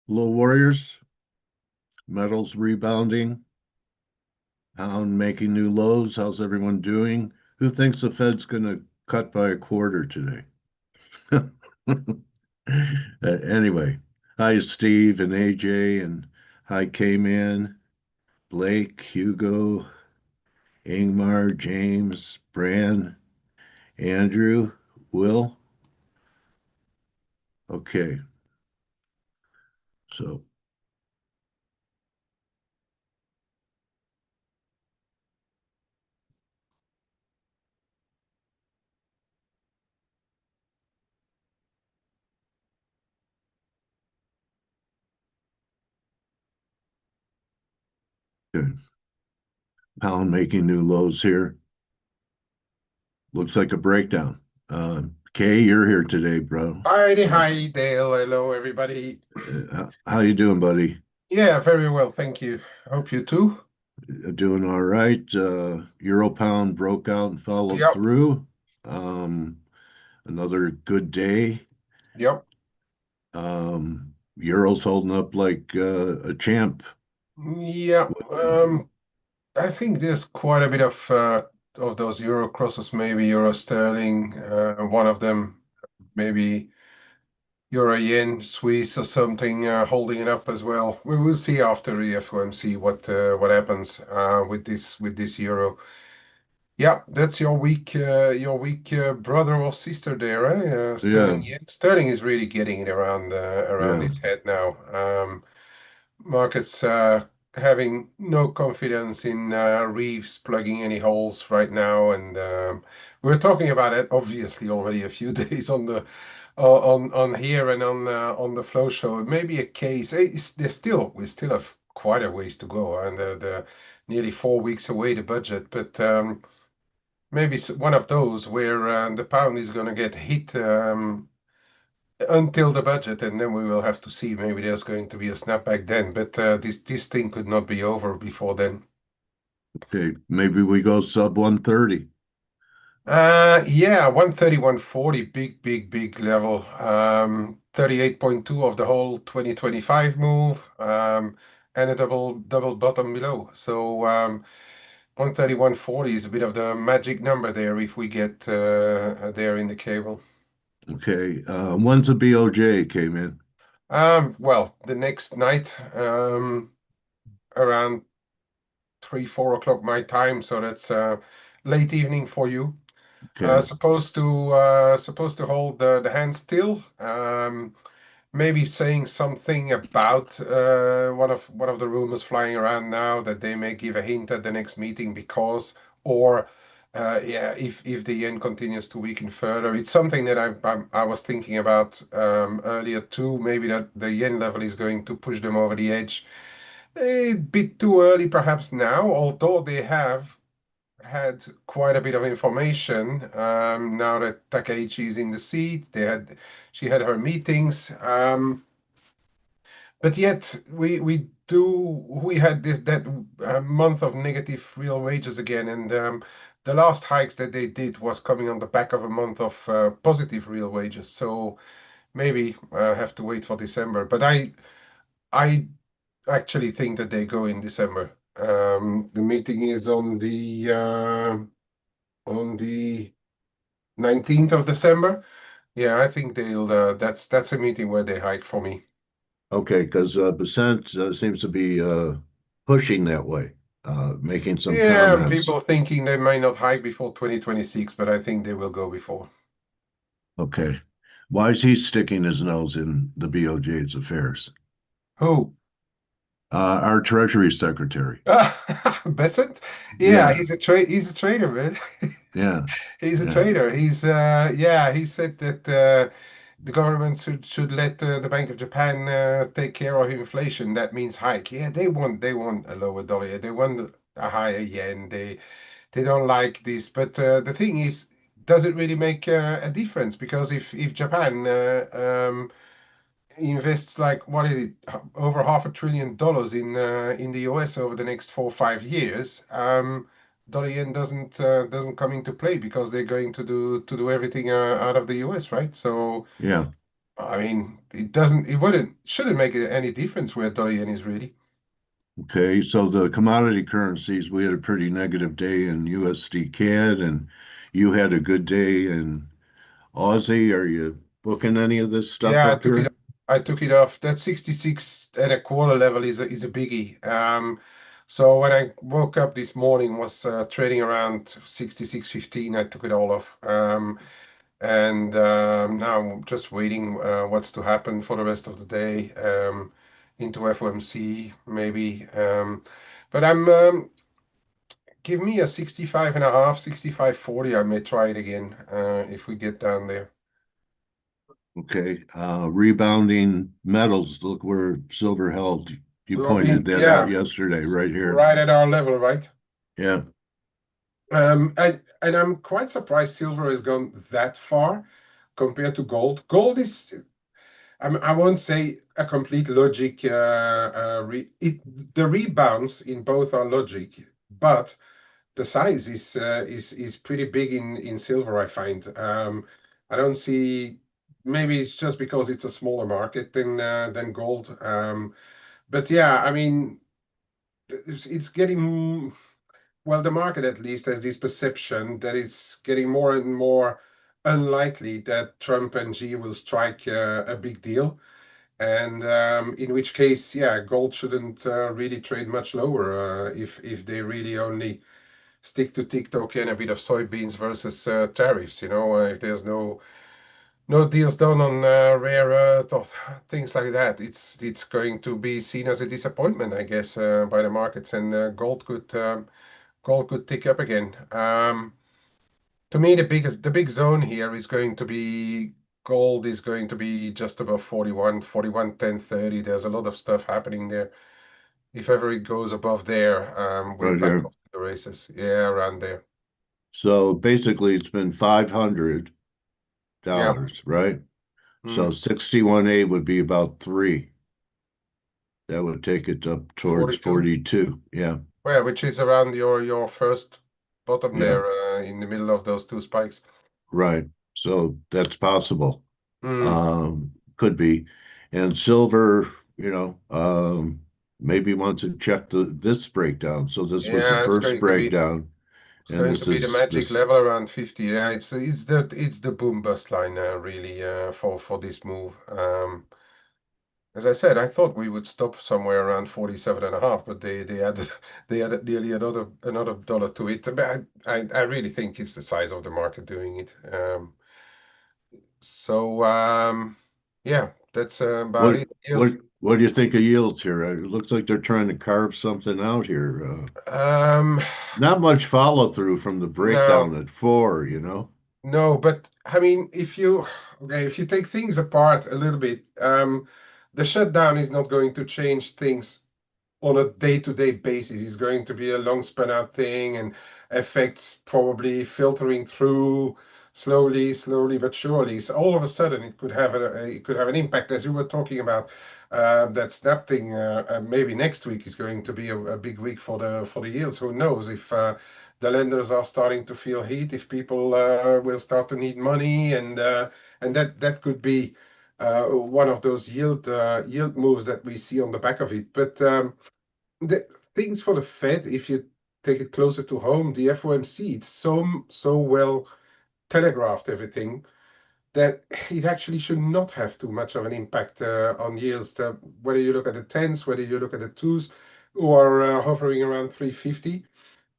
Hello, Warriors. Metals rebounding. Pound making new lows. How's everyone doing? Who thinks the Fed's going to cut by a quarter today? Anyway, hi, Steve and AJ, and hi, Kman, Blake, Hugo, Ingmar, James, Bran, Andrew, Will. Okay, so good. Pound making new lows here. Looks like a breakdown. Kay, you're here today, bro. Hi, Dale. Hello, everybody. How you doing, buddy? Yeah, very well, thank you. Hope you too. Doing all right. Euro pound broke out and followed Yep, through. Um, Another good day. yep. Euro's holding up like a champ. Yeah, I think there's quite a bit of those euro crosses, maybe euro sterling, one of them, maybe euro yen, Swiss or something, holding it up as well. We will see after the FOMC what happens with this euro. Yeah, that's your weak brother or sister there, eh? Yeah, Sterling. Yeah, Sterling is really getting it around yeah. its head now. Markets having no confidence in Reeves plugging any holes right now, and we're talking about it obviously already a few days on here and on the flow show. It may be a case. We still have quite a ways to go, and the nearly 4 weeks away the budget, but. Maybe one of those where the pound is going to get hit until the budget, and then we will have to see. Maybe there's going to be a snapback then, but this thing could not be over before then. Okay, maybe we go sub 130. Yeah, 130, 140, big level. 38.2 of the whole 2025 move, and a double bottom below. So 130, 140 is a bit of the magic number there if we get there in the cable. Okay, when's the BOJ came in? Well, the next night, around 3, 4 o'clock my time, so that's late evening for you. Okay, Supposed to hold the hand still. Maybe saying something about one of the rumors flying around now that they may give a hint at the next meeting because, or yeah, if the yen continues to weaken further, it's something that I was thinking about earlier too. Maybe that the yen level is going to push them over the edge. A bit too early perhaps now, although they have had quite a bit of information now that Takaichi is in the seat. She had her meetings, but yet we had that month of negative real wages again, and the last hikes that they did was coming on the back of a month of positive real wages. So maybe have to wait for December. But I actually think that they go in December. The meeting is on the 19th of December. Yeah, I think they'll. That's a meeting where they hike for me. okay, because Besant seems to be pushing that way, making some Yeah, and comments. people thinking they may not hike before 2026, but I think they will go before. Okay, why is he sticking his nose in the BOJ's affairs? Who? Our Treasury Secretary. Besant? Yeah, Yeah, he's a trader, man. yeah, He's a yeah. trader. Yeah, he said that the government should let the Bank of Japan take care of inflation. That means hike. Yeah, they want a lower dollar. They want a higher yen. They don't like this. But the thing is, does it really make a difference? Because if Japan invests like what is it, over $500 billion in the US over the next 4 or 5 years, dollar yen doesn't come into play because they're going to do everything out of the US, right? So Yeah. I mean, shouldn't make any difference where dollar yen is really. Okay, so the commodity currencies, we had a pretty negative day in USD CAD, and you had a good day in Aussie. Are you booking any of this stuff Yeah, up here? I took it off. That 66 and a quarter level is a biggie. So when I woke up this morning, was trading around 66.15. I took it all off. And now I'm just waiting what's to happen for the rest of the day into FOMC maybe. But I'm give me a 65 and a half, 65.40. I may try it again if we get down there. Okay, rebounding metals. Look where silver held. You Well, pointed that out yeah, yesterday, right here. right at our level, right? Yeah, And I'm quite surprised silver has gone that far compared to gold. Gold is, I won't say a complete logic. The rebounds in both are logic, but the size is pretty big in silver. I find. I don't see. Maybe it's just because it's a smaller market than gold. But yeah, I mean, it's getting. Well, the market at least has this perception that it's getting more and more unlikely that Trump and Xi will strike a big deal. And in which case, yeah, gold shouldn't really trade much lower if they really only stick to TikTok and a bit of soybeans versus tariffs. If there's no deals done on rare earth or things like that, it's going to be seen as a disappointment, I guess, by the markets, and gold could tick up again. To me, the big zone here is going to be gold is going to be just above 41, 41, 10, 30. There's a lot of stuff happening there. If ever it goes above there, we're right back here. off to the races. Yeah, around there. So basically, it's been $500, Yeah. right? So Mm. 61A would be about three. That would take it up towards 42. 42. Yeah, Well, which is around your first bottom yeah, there in the middle of those two spikes. right. So that's possible. Mm. Could be. And silver, maybe wants to check this breakdown. So this was the Yeah, first breakdown, it's and going this to be the is magic this. level around 50. Yeah, it's the boom bust line really for this move. As I said, I thought we would stop somewhere around 47 and a half, but they added they added nearly another dollar to it. But I really think it's the size of the market doing it. So yeah, that's about What it. what Yes. what do you think of yields here? It looks like they're trying to carve something out here. Um, Not much follow through from the no, breakdown at four. no, but I mean, if you take things apart a little bit, the shutdown is not going to change things on a day-to-day basis. It's going to be a long span out thing, and effects probably filtering through slowly but surely. So all of a sudden, it could have an impact, as you were talking about. That snap thing, maybe next week is going to be a big week for the yields. Who knows if the lenders are starting to feel heat, if people will start to need money, and that could be one of those yield moves that we see on the back of it. But the things for the Fed, if you take it closer to home, the FOMC, it's so well telegraphed everything that it actually should not have too much of an impact on yields. Whether you look at the tens, whether you look at the twos, or hovering around 350,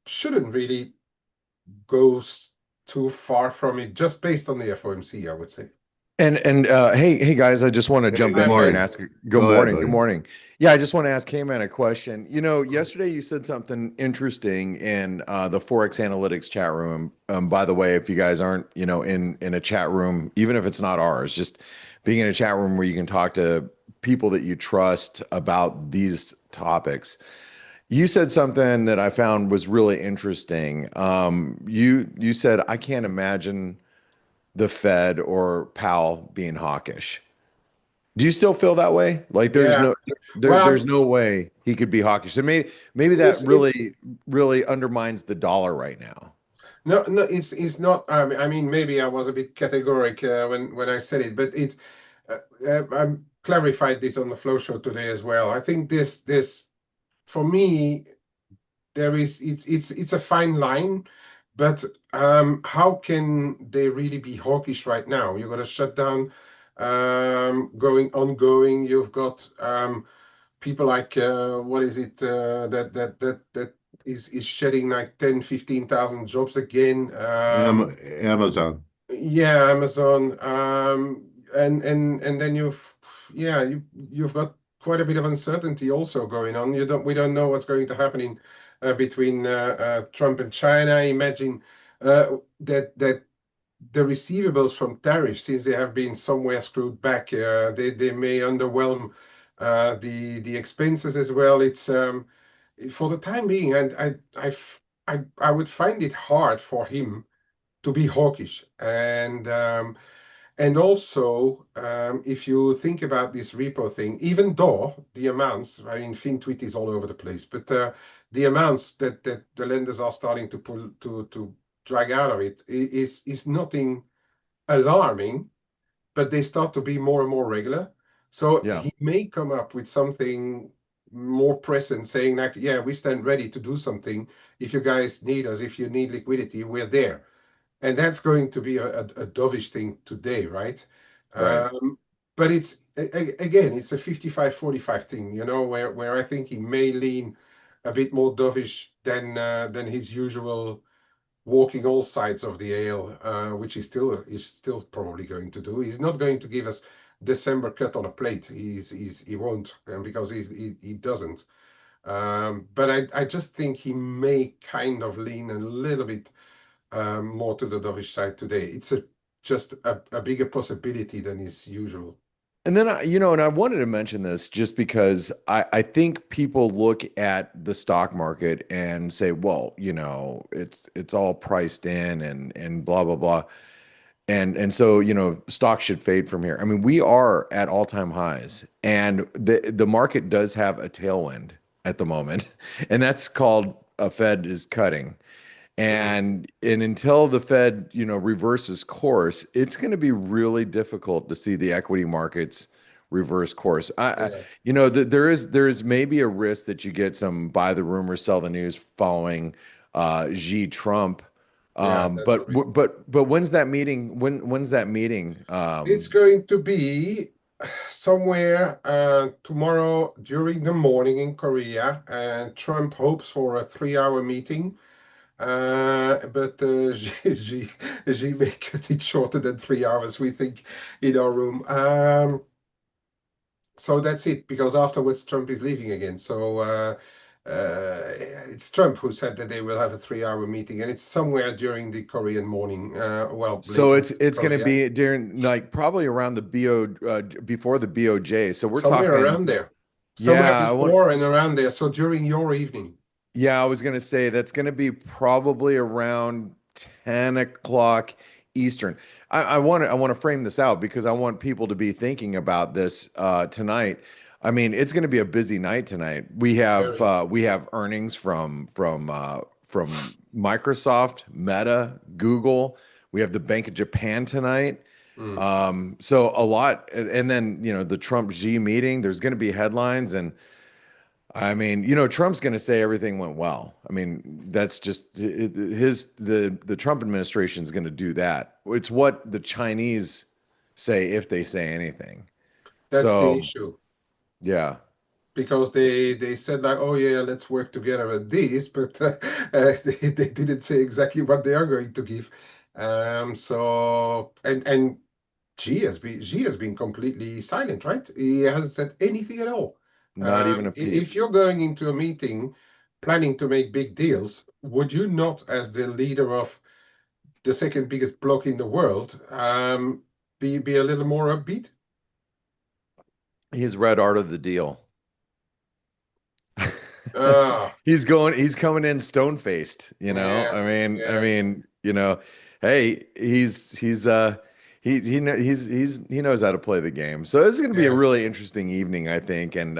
shouldn't really go too far from it, just based on the FOMC, I would say. And hey guys, I just want to Hey, jump Good in here and Patrick. morning. ask good Go ahead, morning. Good buddy. morning. Yeah, I just want to ask Kman a question. Yesterday you said something interesting in the Forex Analytics chat room. By the way, if you guys aren't, in a chat room, even if it's not ours, just being in a chat room where you can talk to people that you trust about these topics. You said something that I found was really interesting. You said I can't imagine the Fed or Powell being hawkish. Do you still feel that way? Like Yeah. there's Well, no way he could be hawkish. And maybe that it's really undermines the dollar right now. no, it's not. I mean, maybe I was a bit categoric when I said it, but it. I clarified this on the flow show today as well. I think this for me there is it's a fine line, but how can they really be hawkish right now? You're going to shut down going ongoing. You've got people like what is it that is shedding like 10, 15,000 jobs again. Amazon. Yeah, Amazon. And then you've got quite a bit of uncertainty also going on. We don't know what's going to happen in between Trump and China. Imagine that the receivables from tariffs, since they have been somewhere screwed back, they may underwhelm the expenses as well. It's for the time being, and I would find it hard for him to be hawkish. And also, if you think about this repo thing, even though the amounts, I mean, FinTwit is all over the place, but the amounts that the lenders are starting to pull to drag out of it is nothing alarming, but they start to be more and more regular. So Yeah. he may come up with something more present, saying like, "Yeah, we stand ready to do something. If you guys need us, if you need liquidity, we're there." And that's going to be a dovish thing today, right? Right. But again, it's a 55-45 thing, where I think he may lean a bit more dovish than his usual walking all sides of the ale, which he still probably going to do. He's not going to give us December cut on a plate. He won't, because he doesn't. But I just think he may kind of lean a little bit more to the dovish side today. It's just a bigger possibility than is usual. And then and I wanted to mention this just because I think people look at the stock market and say, well, it's all priced in and blah blah blah. And so, stocks should fade from here. I mean, we are at all-time highs, and the market does have a tailwind at the moment, and that's called a Fed is cutting. Mhm. And until the Fed, reverses course, it's going to be really difficult to see the equity markets reverse course. Yeah, There is maybe a risk that you get some buy the rumor, sell the news following Xi Trump. yeah, that's a real. But when's that meeting? When's that meeting? It's going to be somewhere tomorrow during the morning in Korea, and Trump hopes for a 3-hour meeting. But Xi may cut it shorter than 3 hours, we think, in our room. So that's it, because afterwards Trump is leaving again. So it's Trump who said that they will have a 3-hour meeting, and it's somewhere during the Korean morning. Well, So late it's going to Korea, be during like probably around the before the BOJ. So we're somewhere talking. around there, somewhere Yeah, before and around there. So during your evening. I was gonna say that's gonna be probably around 10 o'clock Eastern. I want to frame this out because I want people to be thinking about this tonight. I mean, it's gonna be a busy night tonight. Very. We have earnings from Microsoft, Meta, Google. We have the Bank of Japan tonight. Mm. So a lot, and then the Trump Xi meeting. There's gonna be headlines and. I mean, Trump's going to say everything went well. I mean, that's just the Trump administration is going to do that. It's what the Chinese say if they say anything. That's the So, issue, yeah, because they said like, oh yeah, let's work together at this, but they didn't say exactly what they are going to give. So and Xi has been completely silent, right? He hasn't said anything at all. not even a peep. If you're going into a meeting planning to make big deals, would you not, as the leader of the second biggest bloc in the world, be a little more upbeat? He's read Art of the Deal. Ah, He's coming in stone faced, yeah, I yeah, mean, hey, he knows how to play the game. So this is going to be a yeah. really interesting evening, I think. And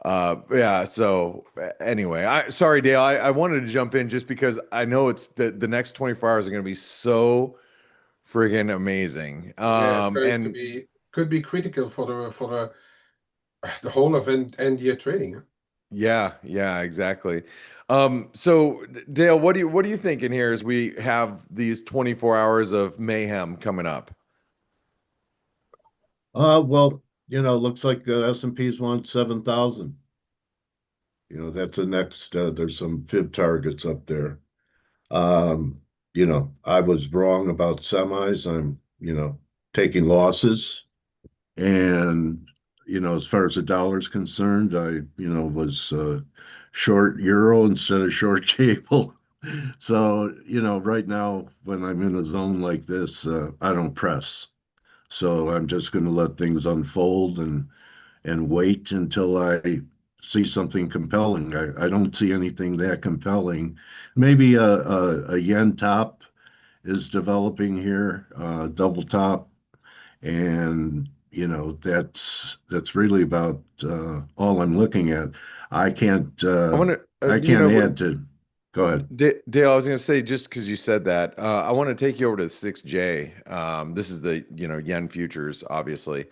yeah, so anyway, sorry, Dale, I wanted to jump in just because I know it's the next 24 hours are going to be so friggin' amazing. Yeah, it's going to And be could be critical for the whole of end year trading. Huh? Yeah, exactly. So Dale, what are you thinking here as we have these 24 hours of mayhem coming up? Well, looks like S&P's won 7,000. That's the next, there's some fib targets up there. Um, I was wrong about semis. I'm, taking losses. And, as far as the dollar's concerned, I, was short euro instead of short cable. So, right now, when I'm in a zone like this, I don't press. So I'm just going to let things unfold and wait until I see something compelling. I don't see anything that compelling. Maybe a yen top is developing here, double top, and that's really about all I'm looking at. I can't I want I to, can't add to. Go ahead. Dale, I was going to say, just because you said that, I want to take you over to the 6J. This is the, yen futures, obviously.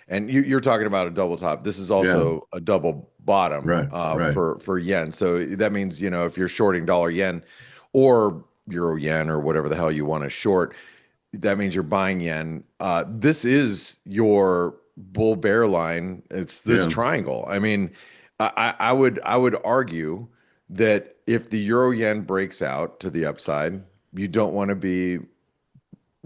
And you're talking about a double top. This is Yeah, also a double bottom right. for yen. So that means, if you're shorting dollar yen or euro yen or whatever the hell you want to short, that means you're buying yen. This is your bull bear line. It's this Yeah, triangle. I mean, I would argue that if the euro yen breaks out to the upside, you don't want to be,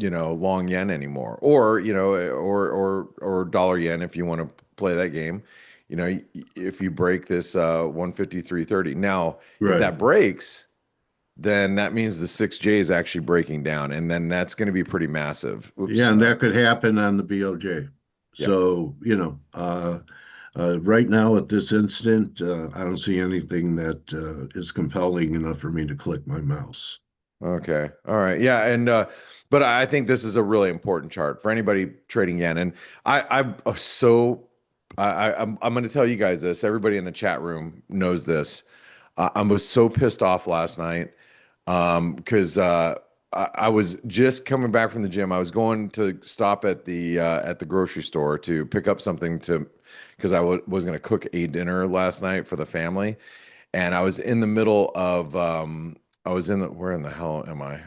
long yen anymore, or or dollar yen if you want to play that game. If you break this 153.30. Now, if right. that breaks, then that means the 6J is actually breaking down, and then that's going to be pretty massive. Oops. Yeah, and that could happen on the BOJ. Yeah. So, right now at this instant, I don't see anything that is compelling enough for me to click my mouse. Okay. All right. Yeah. And but I think this is a really important chart for anybody trading yen. And I'm so I'm going to tell you guys this. Everybody in the chat room knows this. I was so pissed off last night because I was just coming back from the gym. I was going to stop at the grocery store to pick up something to because was going to cook a dinner last night for the family, and I was in the middle of I was in the where in the hell am I?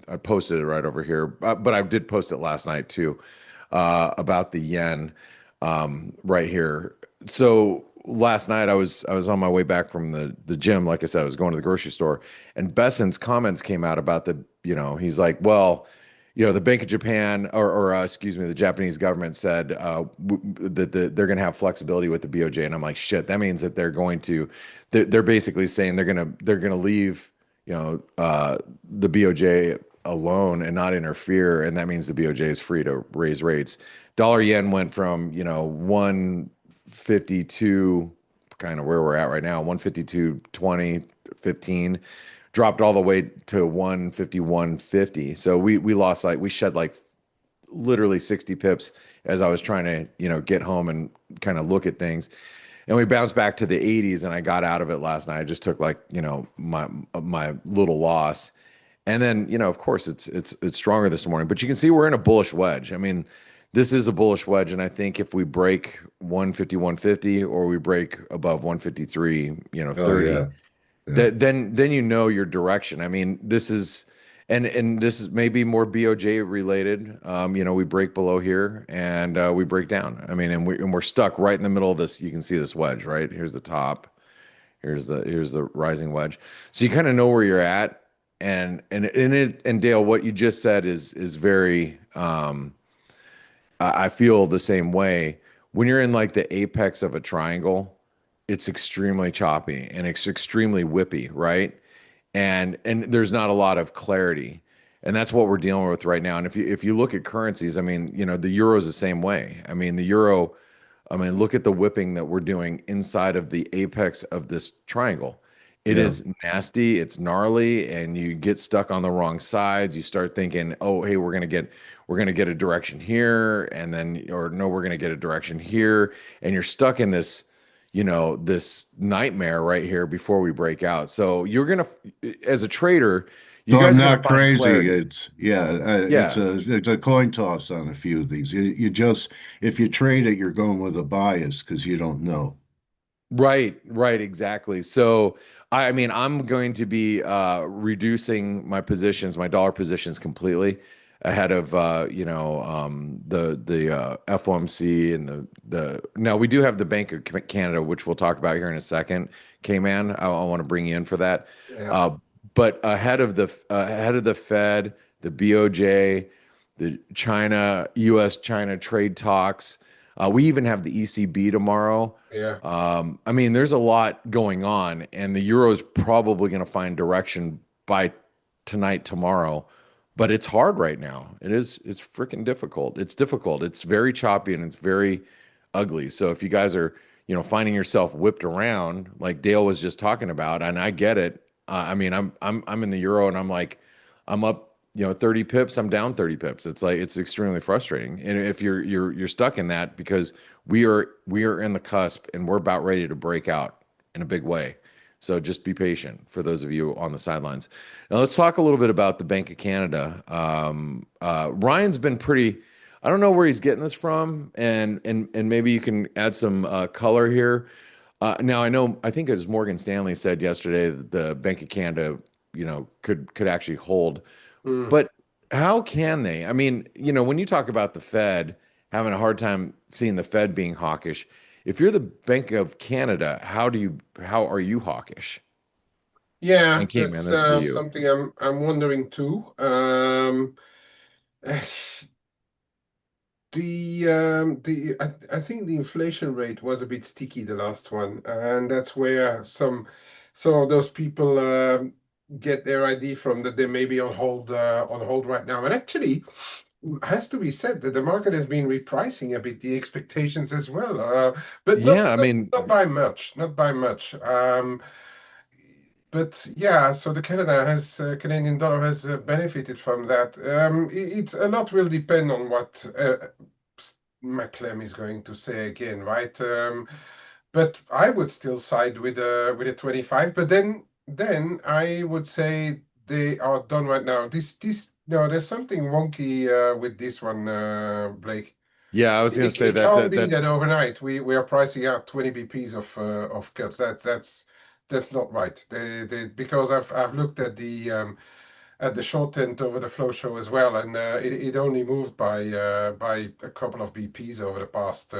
I posted it right over here, but I did post it last night too about the yen right here. So last night I was on my way back from the gym. Like I said, I was going to the grocery store, and Besson's comments came out about he's like, well, the Bank of Japan or excuse me, the Japanese government said that they're going to have flexibility with the BOJ, and I'm like, shit, that means that they're basically saying they're going to leave the BOJ alone and not interfere, and that means the BOJ is free to raise rates. Dollar yen went from 152, kind of where we're at right now, 152.20, 15, dropped all the way to 151.50. So we lost we shed like literally 60 pips as I was trying to, get home and kind of look at things. And we bounced back to the 80s, and I got out of it last night. I just took my little loss. And then, of course it's stronger this morning, but you can see we're in a bullish wedge. I mean, this is a bullish wedge, and I think if we break 151.50 or we break above 153, Oh 30, yeah, yeah, then your direction. I mean, this is and this is maybe more BOJ related. We break below here and we break down. I mean, and we're stuck right in the middle of this. You can see this wedge, right? Here's the top. Here's the rising wedge. So you kind of know where you're at. And Dale, what you just said is very I feel the same way. When you're in like the apex of a triangle, it's extremely choppy and it's extremely whippy, right? And there's not a lot of clarity. And that's what we're dealing with right now. And if you look at currencies, I mean, the euro is the same way. I mean, the euro, I mean, look at the whipping that we're doing inside of the apex of this triangle. It yeah. is nasty, it's gnarly, and you get stuck on the wrong sides. You start thinking, "Oh, hey, we're gonna get a direction here," and then, or no, we're gonna get a direction here, and you're stuck in this nightmare right here before we break out. So as a trader, You So I'm guys are going not to find crazy. clarity. It's yeah, Yeah. it's a coin toss on a few of these. You just if you trade it, you're going with a bias because you don't know. Right, right, exactly. So, I mean, I'm going to be reducing my positions, my dollar positions completely ahead of the FOMC and the now we do have the Bank of Canada, which we'll talk about here in a second. Kman, I want to bring you in for that. Yeah, Uh, but ahead of the Fed, the BOJ, the China U.S. China trade talks. We even have the ECB tomorrow. yeah. I mean, there's a lot going on, and the euro is probably going to find direction by tonight, tomorrow. But it's hard right now. It's freaking difficult. It's difficult. It's very choppy and it's very ugly. So if you guys are, finding yourself whipped around like Dale was just talking about, and I get it. I mean, I'm in the euro and I'm like, I'm up, 30 pips, I'm down 30 pips. It's like it's extremely frustrating. And if you're stuck in that because we are in the cusp and we're about ready to break out in a big way. So just be patient for those of you on the sidelines. Now let's talk a little bit about the Bank of Canada. Ryan's been pretty. I don't know where he's getting this from, and maybe you can add some color here. Now I think it was Morgan Stanley said yesterday that the Bank of Canada, could actually hold. Mm. But how can they? I mean, when you talk about the Fed having a hard time seeing the Fed being hawkish, if you're the Bank of Canada, how are you hawkish? Yeah, And Kate, man, that's this is to you. something I'm wondering too. I think the inflation rate was a bit sticky the last one, and that's where some of those people get their idea from that they may be on hold right now. And actually, has to be said that the market has been repricing a bit the expectations as well, but not Yeah, I not, mean, not by much, not by much. But yeah, so the Canadian dollar has benefited from that. It's a lot will depend on what McClem is going to say again, right? But I would still side with a 25. But then I would say they are done right now. This no, there's something wonky with this one, Blake. yeah, I was gonna say It that can't that be that that overnight we are pricing out 20 BPs of cuts. That's not right. Because I've looked at the short end over the flow show as well, and it only moved by a couple of BPs over the past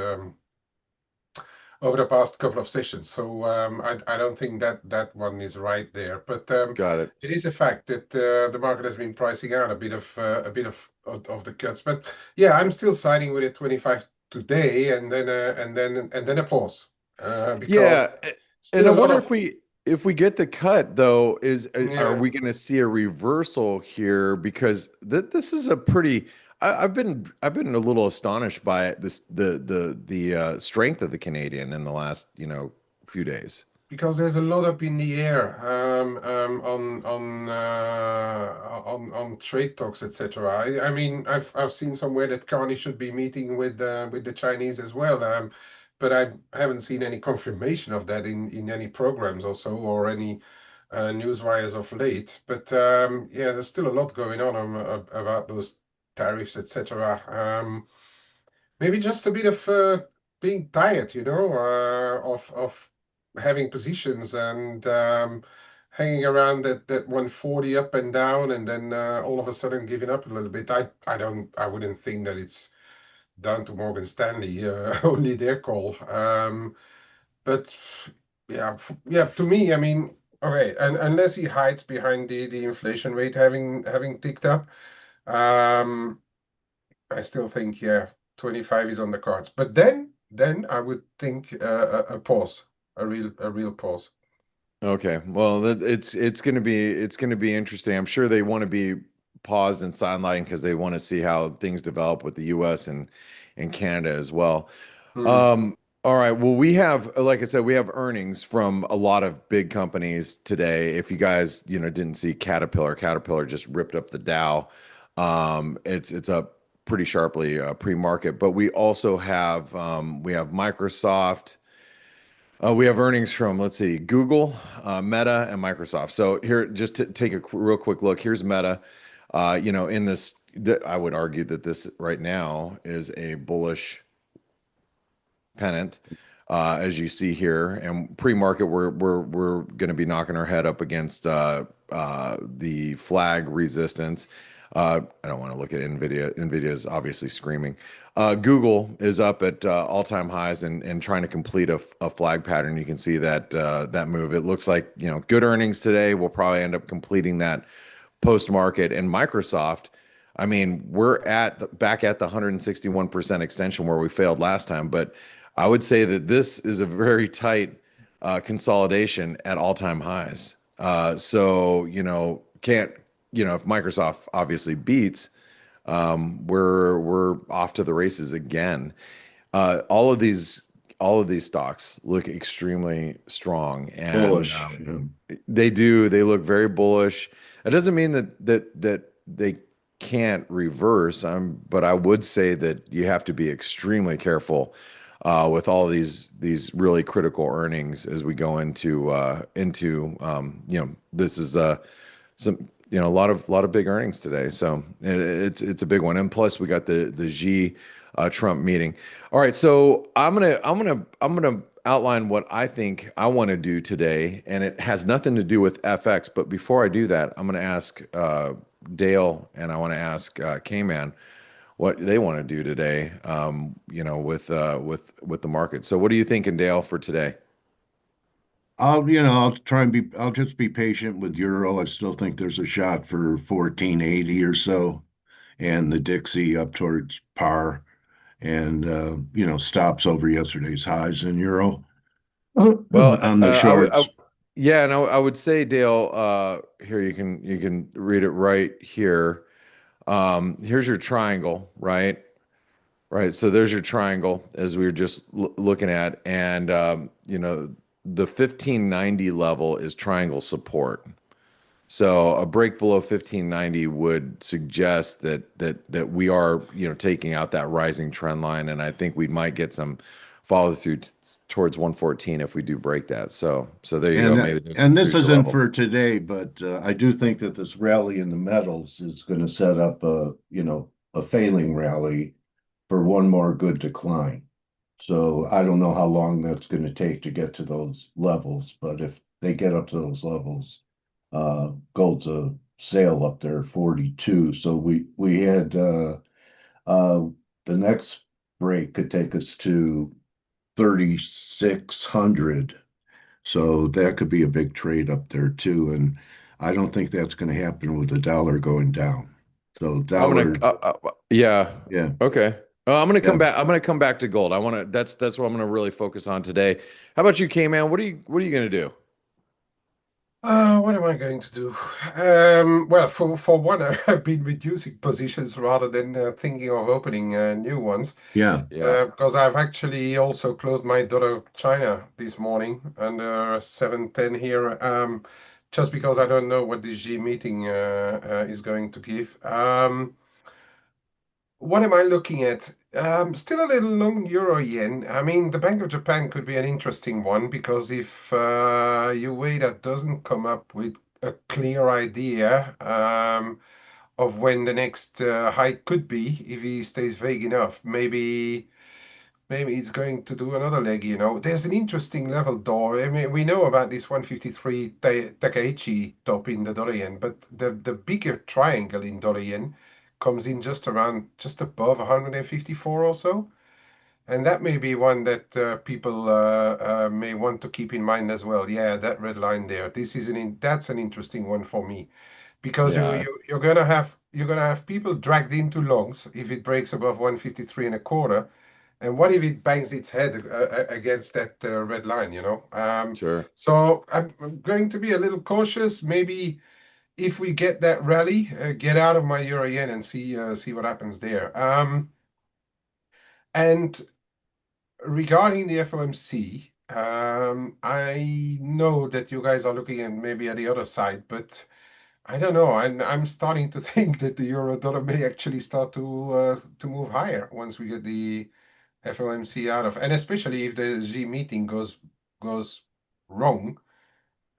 couple of sessions. So I don't think that one is right there. But got it. it is a fact that the market has been pricing out a bit of the cuts. But yeah, I'm still siding with it 25 today, and then a pause because Yeah, and still I a lot wonder of if we get the cut though, are yeah. we going to see a reversal here? Because this is a pretty. I've been a little astonished by it, this the strength of the Canadian in the last few days. Because there's a lot up in the air on trade talks, etc. I mean, I've seen somewhere that Carney should be meeting with the Chinese as well, but I haven't seen any confirmation of that in any programs or so or any news wires of late. But yeah, there's still a lot going on about those tariffs, etc. Maybe just a bit of being tired, of having positions and hanging around that 140 up and down, and then all of a sudden giving up a little bit. I wouldn't think that it's down to Morgan Stanley, only their call. But yeah, yeah. To me, I mean, okay, and unless he hides behind the inflation rate having ticked up. Um, I still think, yeah, 25 is on the cards. But then I would think a pause, a real pause. Okay, well, it's gonna be interesting. I'm sure they want to be paused and sidelined because they want to see how things develop with the U.S. and Canada as well. Hmm. All right. Well, we have, like I said, we have earnings from a lot of big companies today. If you guys, didn't see Caterpillar just ripped up the Dow. It's up pretty sharply pre-market, but we also have we have Microsoft. We have earnings from, let's see, Google, Meta, and Microsoft. So here, just to take a real quick look, here's Meta. In this, I would argue that this right now is a bullish pennant, as you see here. And pre-market, we're going to be knocking our head up against the flag resistance. I don't want to look at Nvidia. Nvidia is obviously screaming. Google is up at all-time highs and trying to complete a flag pattern. You can see that move. It looks like good earnings today. We'll probably end up completing that post-market. And Microsoft, I mean, we're back at the 161% extension where we failed last time, but I would say that this is a very tight consolidation at all-time highs. So can't if Microsoft obviously beats, we're off to the races again. All of these stocks look extremely strong, and Bullish. they do. They look very bullish. That doesn't mean that they can't reverse. But I would say that you have to be extremely careful with all of these really critical earnings as we go into this is some a lot of big earnings today. So it's a big one. And plus we got the Xi Trump meeting. All right, so I'm gonna outline what I think I want to do today, and it has nothing to do with FX. But before I do that, I'm gonna ask Dale and I want to ask Kman what they want to do today. With the market. So what are you thinking, Dale, for today? I'll just be patient with Euro. I still think there's a shot for 1480 or so, and the Dixie up towards par, and stops over yesterday's highs in Euro Well, on the shorts. yeah, and I would say, Dale, here you can read it right here. Here's your triangle, right? Right. So there's your triangle as we were just looking at, and the 1590 level is triangle support. So a break below 1590 would suggest that we are, taking out that rising trend line, and I think we might get some follow through towards 114 if we do break that. So there you go. And Maybe and this there's your isn't level. for today, but I do think that this rally in the metals is going to set up a failing rally for one more good decline. So I don't know how long that's going to take to get to those levels, but if they get up to those levels, gold's a sale up there 42. So we had uh, the next break could take us to 3600. So that could be a big trade up there too. And I don't think that's going to happen with the dollar going down. So I'm gonna, dollar, yeah, yeah, okay. I'm gonna come yeah. back. I'm gonna come back to gold. I want to. That's what I'm gonna really focus on today. How about you, K man? What are you gonna do? What am I going to do? Well, for one, I've been reducing positions rather than thinking of opening new ones. Yeah. Yeah. Because I've actually also closed my dollar China this morning under 710 here, just because I don't know what the G meeting is going to give. What am I looking at? Still a little long euro yen. I mean, the Bank of Japan could be an interesting one because if Ueda doesn't come up with a clear idea of when the next hike could be, if he stays vague enough, maybe it's going to do another leg. There's an interesting level though. I mean, we know about this 153 Takaichi top in the dollar yen, but the bigger triangle in dollar yen comes in just above 154 or so. And that may be one that people may want to keep in mind as well. Yeah, that red line there. That's an interesting one for me because Yeah. you're gonna have people dragged into longs if it breaks above 153 and a quarter. And what if it bangs its head against that red line? Sure. So I'm going to be a little cautious. Maybe if we get that rally, get out of my euro yen and see what happens there. And regarding the FOMC, I know that you guys are looking at maybe at the other side, but I don't know. I'm starting to think that the euro dollar may actually start to move higher once we get the FOMC out of, and especially if the G meeting goes goes wrong,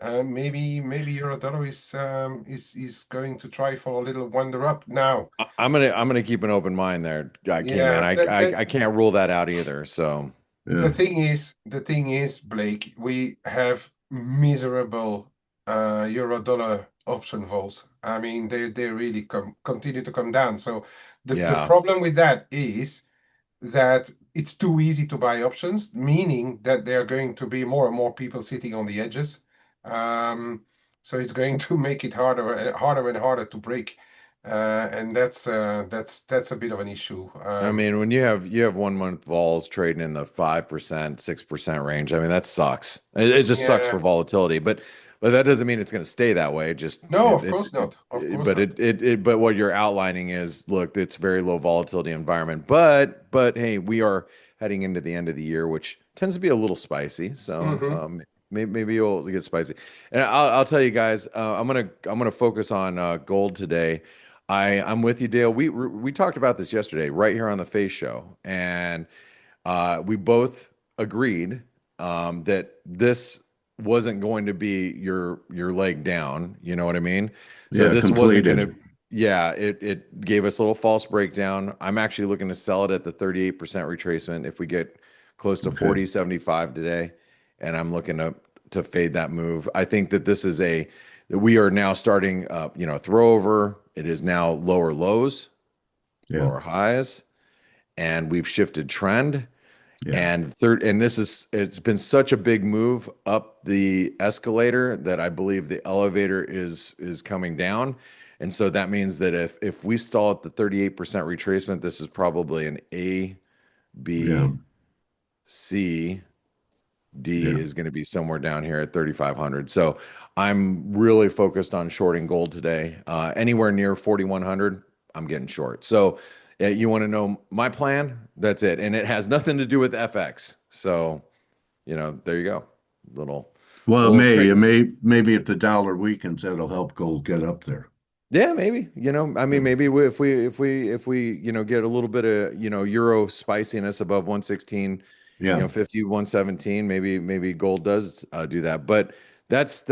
maybe euro dollar is going to try for a little wander up now. I'm gonna keep an open mind there, Kman. Yeah, I can't rule that out either. So Yeah. the thing is, Blake, we have miserable euro dollar option vols. I mean, they really continue to come down. So the yeah. problem with that is that it's too easy to buy options, meaning that there are going to be more and more people sitting on the edges. So it's going to make it harder and harder to break, and that's a bit of an issue. I mean, when you have 1 month vols trading in the 5%, 6% range, I mean that sucks. It just sucks for Yeah, volatility, but that doesn't mean it's going to stay that way. It just no, of course not. Of course but not. but what you're outlining is, look, it's very low volatility environment, but hey, we are heading into the end of the year, which tends to be a little spicy. So Hmm. maybe you'll get spicy. And I'll tell you guys, I'm gonna focus on gold today. I'm with you, Dale. We talked about this yesterday, right here on the Face Show, and we both agreed that this wasn't going to be your leg down. You know what I mean? So Yeah, this wasn't going completed. to. Yeah, it gave us a little false breakdown. I'm actually looking to sell it at the 38% retracement if we get close to Okay. 40.75 today, and I'm looking to fade that move. I think that this is we are now starting throw over. It is now lower lows, Yeah. lower highs, and we've shifted trend. Yeah. And it's been such a big move up the escalator that I believe the elevator is coming down. And so that means that if we stall at the 38% retracement, this is probably an A, Yeah. B, C, D Yeah. is going to be somewhere down here at 3,500. So I'm really focused on shorting gold today. Anywhere near 4,100, I'm getting short. So you want to know my plan? That's it. And it has nothing to do with FX. So, there you go. Little, Well, little trade. maybe if the dollar weakens, that'll help gold get up there. Yeah, maybe. I mean, Yeah. maybe if we get a little bit of, euro spiciness above 116, Yeah. 50, 117, maybe gold does do that. But that's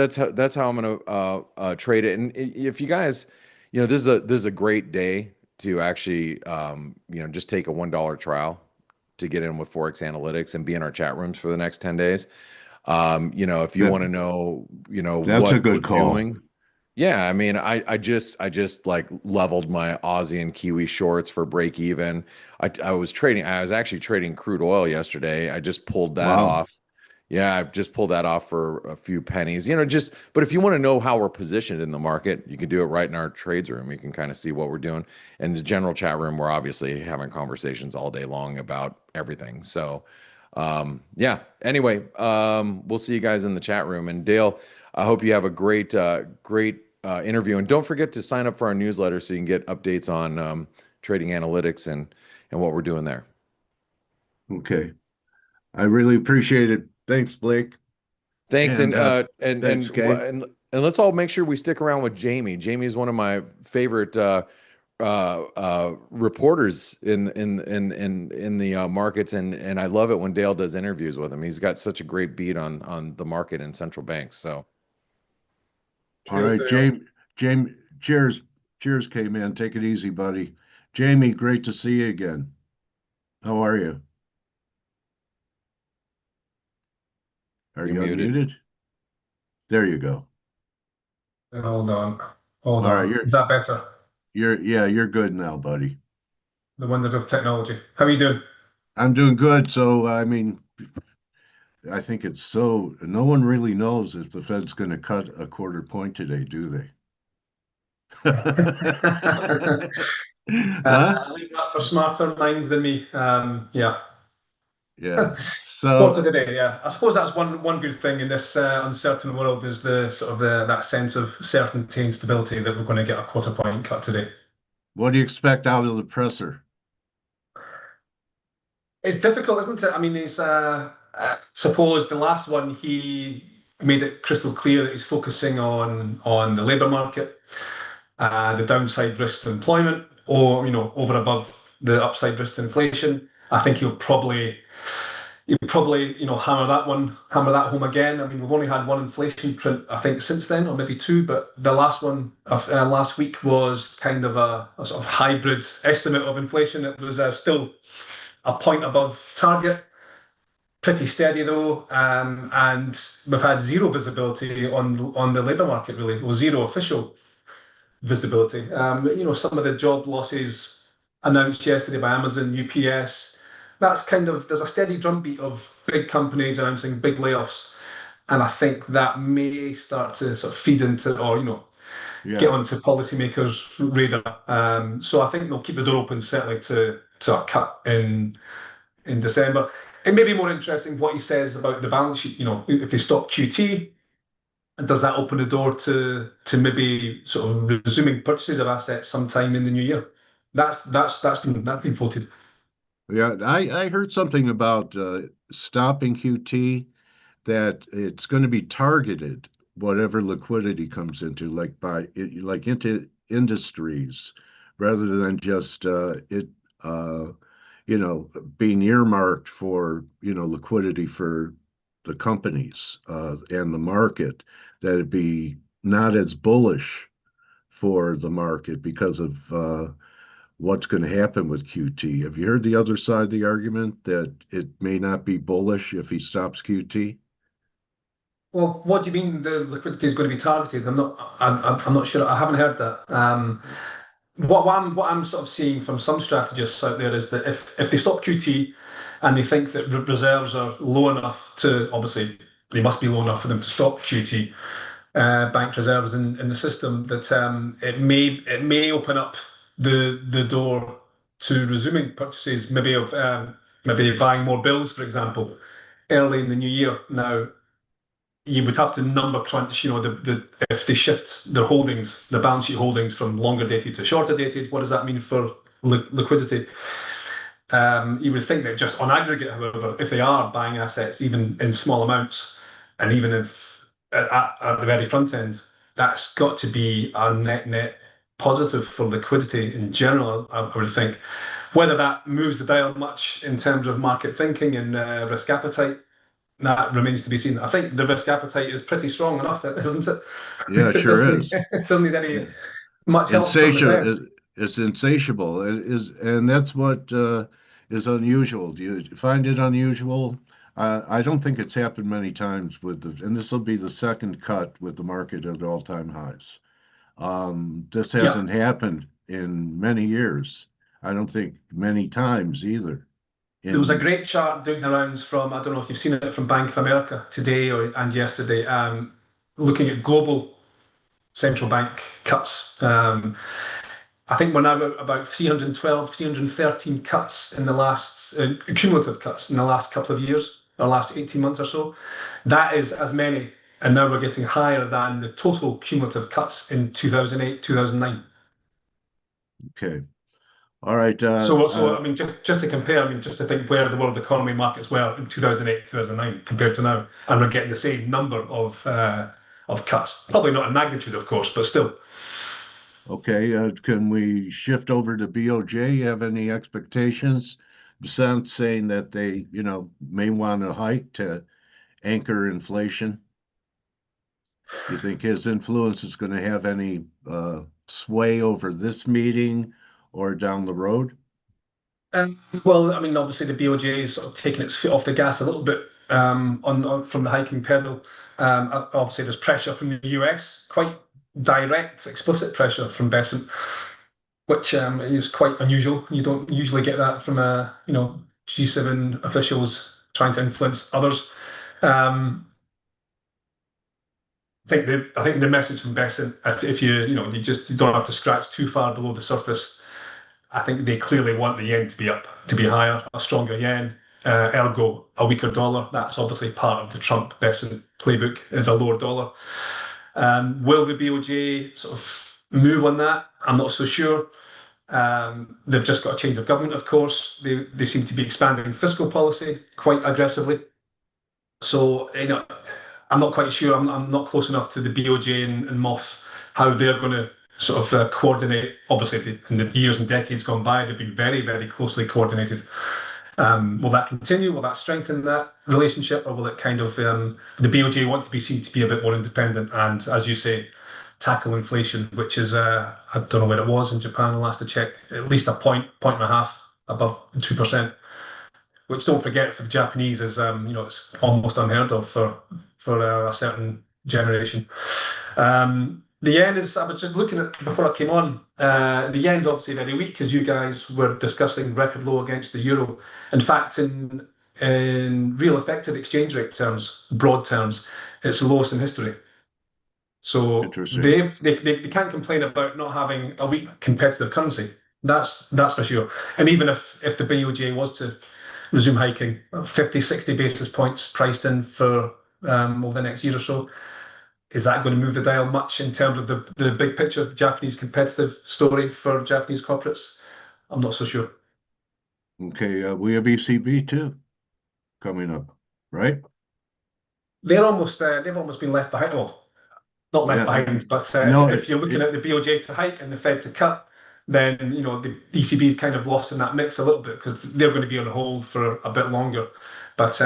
how I'm gonna trade it. And if you guys, this is a great day to actually just take a $1 trial to get in with Forex Analytics and be in our chat rooms for the next 10 days. If you That want to know, that's a what we're good call. doing. Yeah, I mean, I just like leveled my Aussie and Kiwi shorts for break even. I was actually trading crude oil yesterday. I just pulled that Wow. off. Yeah, I just pulled that off for a few pennies. But if you want to know how we're positioned in the market, you can do it right in our trades room. You can kind of see what we're doing. And the general chat room, we're obviously having conversations all day long about everything. So, yeah. Anyway, we'll see you guys in the chat room. And Dale, I hope you have a great interview. And don't forget to sign up for our newsletter so you can get updates on trading analytics and what we're doing there. Okay. I really appreciate it. Thanks, Blake. Thanks, And thanks, Kay. and let's all make sure we stick around with Jamie. Jamie is one of my favorite reporters in the markets, and I love it when Dale does interviews with him. He's got such a great beat on the market and central banks. So All Cheers, right, Dale. James, cheers. Cheers, Kman. Take it easy, buddy. Jamie, great to see you again. How are you? Are you're you muted. unmuted? There you go. Hold on. Hold All right, on. Is that better? you're good now, buddy. The wonder of technology. How are you doing? I'm doing good. So, I mean, I think no one really knows if the Fed's going to cut a quarter point today, do they? Huh? I leave that for smarter minds than me. Yeah. Yeah. Quarter So, today, yeah. I suppose that's one good thing in this uncertain world is the sort of that sense of certainty and stability that we're going to get a quarter point cut today. what do you expect out of the presser? It's difficult, isn't it? I mean, he's suppose the last one he made it crystal clear that he's focusing on the labour market, the downside risk to employment, or over above the upside risk to inflation. I think he'll probably you probably, hammer that home again. I mean, we've only had one inflation print, I think, since then, or maybe two, but the last one of last week was kind of a sort of hybrid estimate of inflation. It was still a point above target, pretty steady though, and we've had zero visibility on the labour market really, or zero official visibility. Some of the job losses announced yesterday by Amazon, UPS, that's there's a steady drumbeat of big companies announcing big layoffs. And I think that may start to sort of feed into, or, get onto policymakers' radar. So I think they'll keep the door open certainly to a cut in December. It may be more interesting what he says about the balance sheet. If they stop QT, does that open the door to maybe sort of resuming purchases of assets sometime in the new year? That's been floated. Yeah, I heard something about stopping QT, that it's going to be targeted, whatever liquidity comes into, like into industries, rather than just it being earmarked for liquidity for the companies and the market, that it'd be not as bullish for the market because of what's going to happen with QT. Have you heard the other side of the argument that it may not be bullish if he stops QT? Well, what do you mean the liquidity is going to be targeted? I'm not sure. I haven't heard that. What I'm sort of seeing from some strategists out there is that if they stop QT and they think that reserves are low enough to, obviously they must be low enough for them to stop QT, bank reserves in the system, that it may open up the door to resuming purchases, maybe buying more bills, for example, early in the new year. Now, you would have to number crunch, if they shift their holdings, the balance sheet holdings from longer dated to shorter dated, what does that mean for liquidity? You would think that just on aggregate, however, if they are buying assets, even in small amounts, and even if at the very front end, that's got to be a net positive for liquidity in general, I would think. Whether that moves the dial much in terms of market thinking and risk appetite, that remains to be seen. I think the risk appetite is pretty strong enough, isn't it? Yeah, it sure is. It doesn't need any Yeah. much help from the Fed. It's insatiable. And that's what is unusual. Do you find it unusual? I don't think it's happened many times and this will be the second cut with the market at all-time highs. This Yeah. hasn't happened in many years. I don't think many times either. There was a great chart doing the rounds from, I don't know if you've seen it, from Bank of America today and yesterday, looking at global central bank cuts. I think we're now about 312, 313 cuts in the last, cumulative cuts in the last couple of years, or last 18 months or so. That is as many, and now we're getting higher than the total cumulative cuts in 2008, 2009. Okay. All right. So I mean, just to compare, I mean, just to think where the world economy markets were in 2008, 2009 compared to now, and we're getting the same number of cuts. Probably not in magnitude, of course, but still. Okay, can we shift over to BOJ? You have any expectations? Besides saying that they, may want to hike to anchor inflation. You think his influence is going to have any sway over this meeting or down the road? Well, I mean, obviously the BOJ is sort of taking its foot off the gas a little bit from the hiking pedal. Obviously, there's pressure from the US, quite direct, explicit pressure from Bessent, which is quite unusual. You don't usually get that from G7 officials trying to influence others. I think the message from Bessent, if you don't have to scratch too far below the surface. I think they clearly want the yen to be up, to be higher, a stronger yen, ergo a weaker dollar. That's obviously part of the Trump Bessent playbook, is a lower dollar. Will the BOJ sort of move on that? I'm not so sure. They've just got a change of government, of course. They seem to be expanding fiscal policy quite aggressively. So, I'm not quite sure. I'm not close enough to the BOJ and MOF, how they're going to sort of coordinate. Obviously, in the years and decades gone by, they've been very, very closely coordinated. Will that continue? Will that strengthen that relationship, or will it kind of the BOJ want to be seen to be a bit more independent and, as you say, tackle inflation, which is I don't know where it was in Japan last I checked, at least a point and a half above 2%. Which, don't forget, for the Japanese is it's almost unheard of for a certain generation. The yen is, I was just looking at before I came on, the yen obviously very weak, as you guys were discussing, record low against the euro. In fact, in real effective exchange rate terms, broad terms, it's the lowest in history. So Interesting. they can't complain about not having a weak competitive currency. That's for sure. And even if the BOJ was to resume hiking, 50, 60 basis points priced in for over the next year or so, is that going to move the dial much in terms of the big picture Japanese competitive story for Japanese corporates? I'm not so sure. Okay, we have ECB too coming up, right? They've almost been left behind. Well, not left Yeah. behind, but No, if you're looking at the BOJ to hike and the Fed to cut, then the ECB is kind of lost in that mix a little bit because they're going to be on hold for a bit longer. But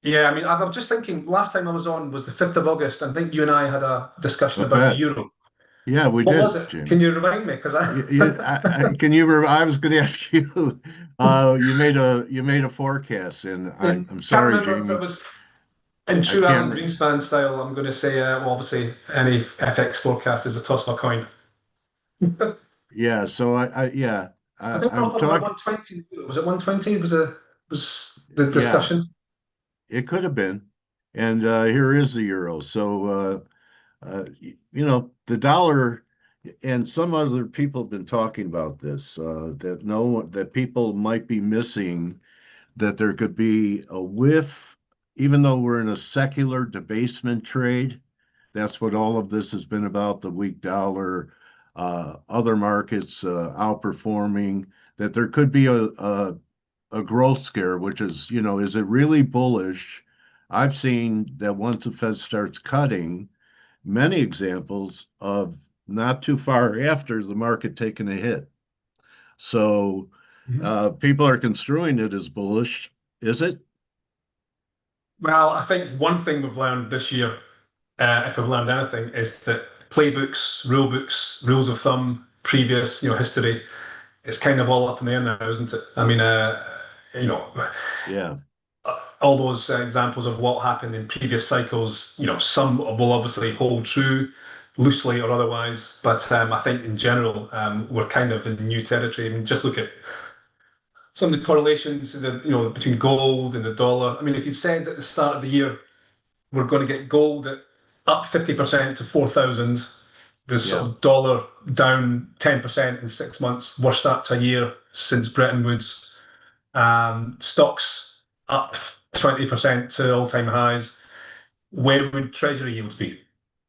yeah, I mean, I'm just thinking. Last time I was on was the 5th of August. I think you and I had a discussion I about the bet. euro. Yeah, we What was did, it? Can Jamie. you remind me? Because Can you? I was going to ask you. You made a forecast, and yeah, I'm can't sorry, remember if it Jamie. was in I true Alan can't. Greenspan style. I'm going to say, well, obviously, any FX forecast is a toss of a coin. Yeah. So yeah. I think we're I'm talking about talking. 120. Was it 120? Was the Yeah, discussion? it could have been. And here is the euro. So the dollar, and some other people have been talking about this. That people might be missing that there could be a whiff, even though we're in a secular debasement trade. That's what all of this has been about, the weak dollar, other markets outperforming, that there could be a growth scare, which is, is it really bullish? I've seen that once the Fed starts cutting, many examples of not too far after the market taking a hit. So Mhm. people are construing it as bullish. Is it? Well, I think one thing we've learned this year, if we've learned anything, is that playbooks, rule books, rules of thumb, previous, history, it's kind of all up in the air now, isn't it? I mean, you know, Yeah. all those examples of what happened in previous cycles, some will obviously hold true loosely or otherwise, but I think in general, we're kind of in new territory. I mean, just look at some of the correlations, between gold and the dollar. I mean, if you'd said at the start of the year we're going to get gold at up 50% to 4,000, the sort Yeah. of dollar down 10% in 6 months, worst start to a year since Bretton Woods. Stocks up 20% to all-time highs. Where would treasury yields be?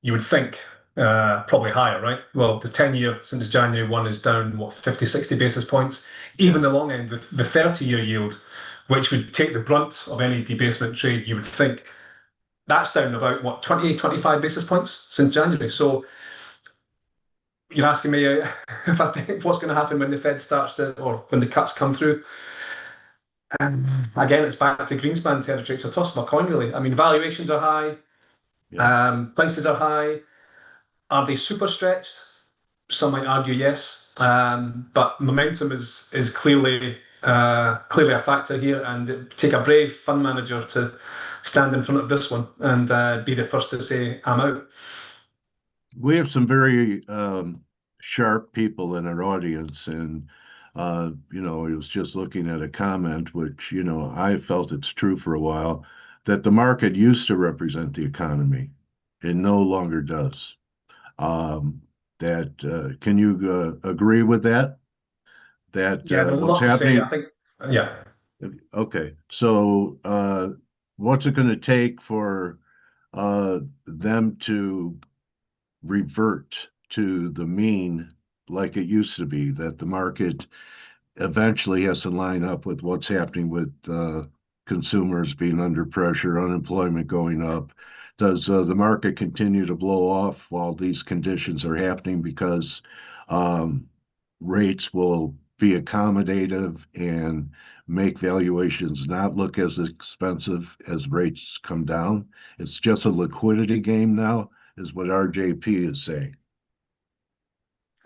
You would think probably higher, right? Well, the 10-year since January 1 is down, what, 50, 60 basis points? Even the Yes. long end, the 30-year yield, which would take the brunt of any debasement trade, you would think that's down about, what, 20, 25 basis points since January. So you're asking me if I think what's going to happen when the Fed starts to, or when the cuts come through. Again, it's back to Greenspan territory. It's a toss of a coin, really. I mean, valuations are high, Yeah. prices are high. Are they super stretched? Some might argue yes, but momentum is clearly a factor here, and it take a brave fund manager to stand in front of this one and be the first to say, "I'm out." We have some very sharp people in our audience, and I was just looking at a comment, which I felt it's true for a while, that the market used to represent the economy. It no longer does. Um, that can you agree with that? That Yeah, there's a what's lot to say. I happening? think, yeah. Okay, so what's it going to take for them to revert to the mean like it used to be, that the market eventually has to line up with what's happening with consumers being under pressure, unemployment going up? Does the market continue to blow off while these conditions are happening because um, rates will be accommodative and make valuations not look as expensive as rates come down. It's just a liquidity game now, is what RJP is saying.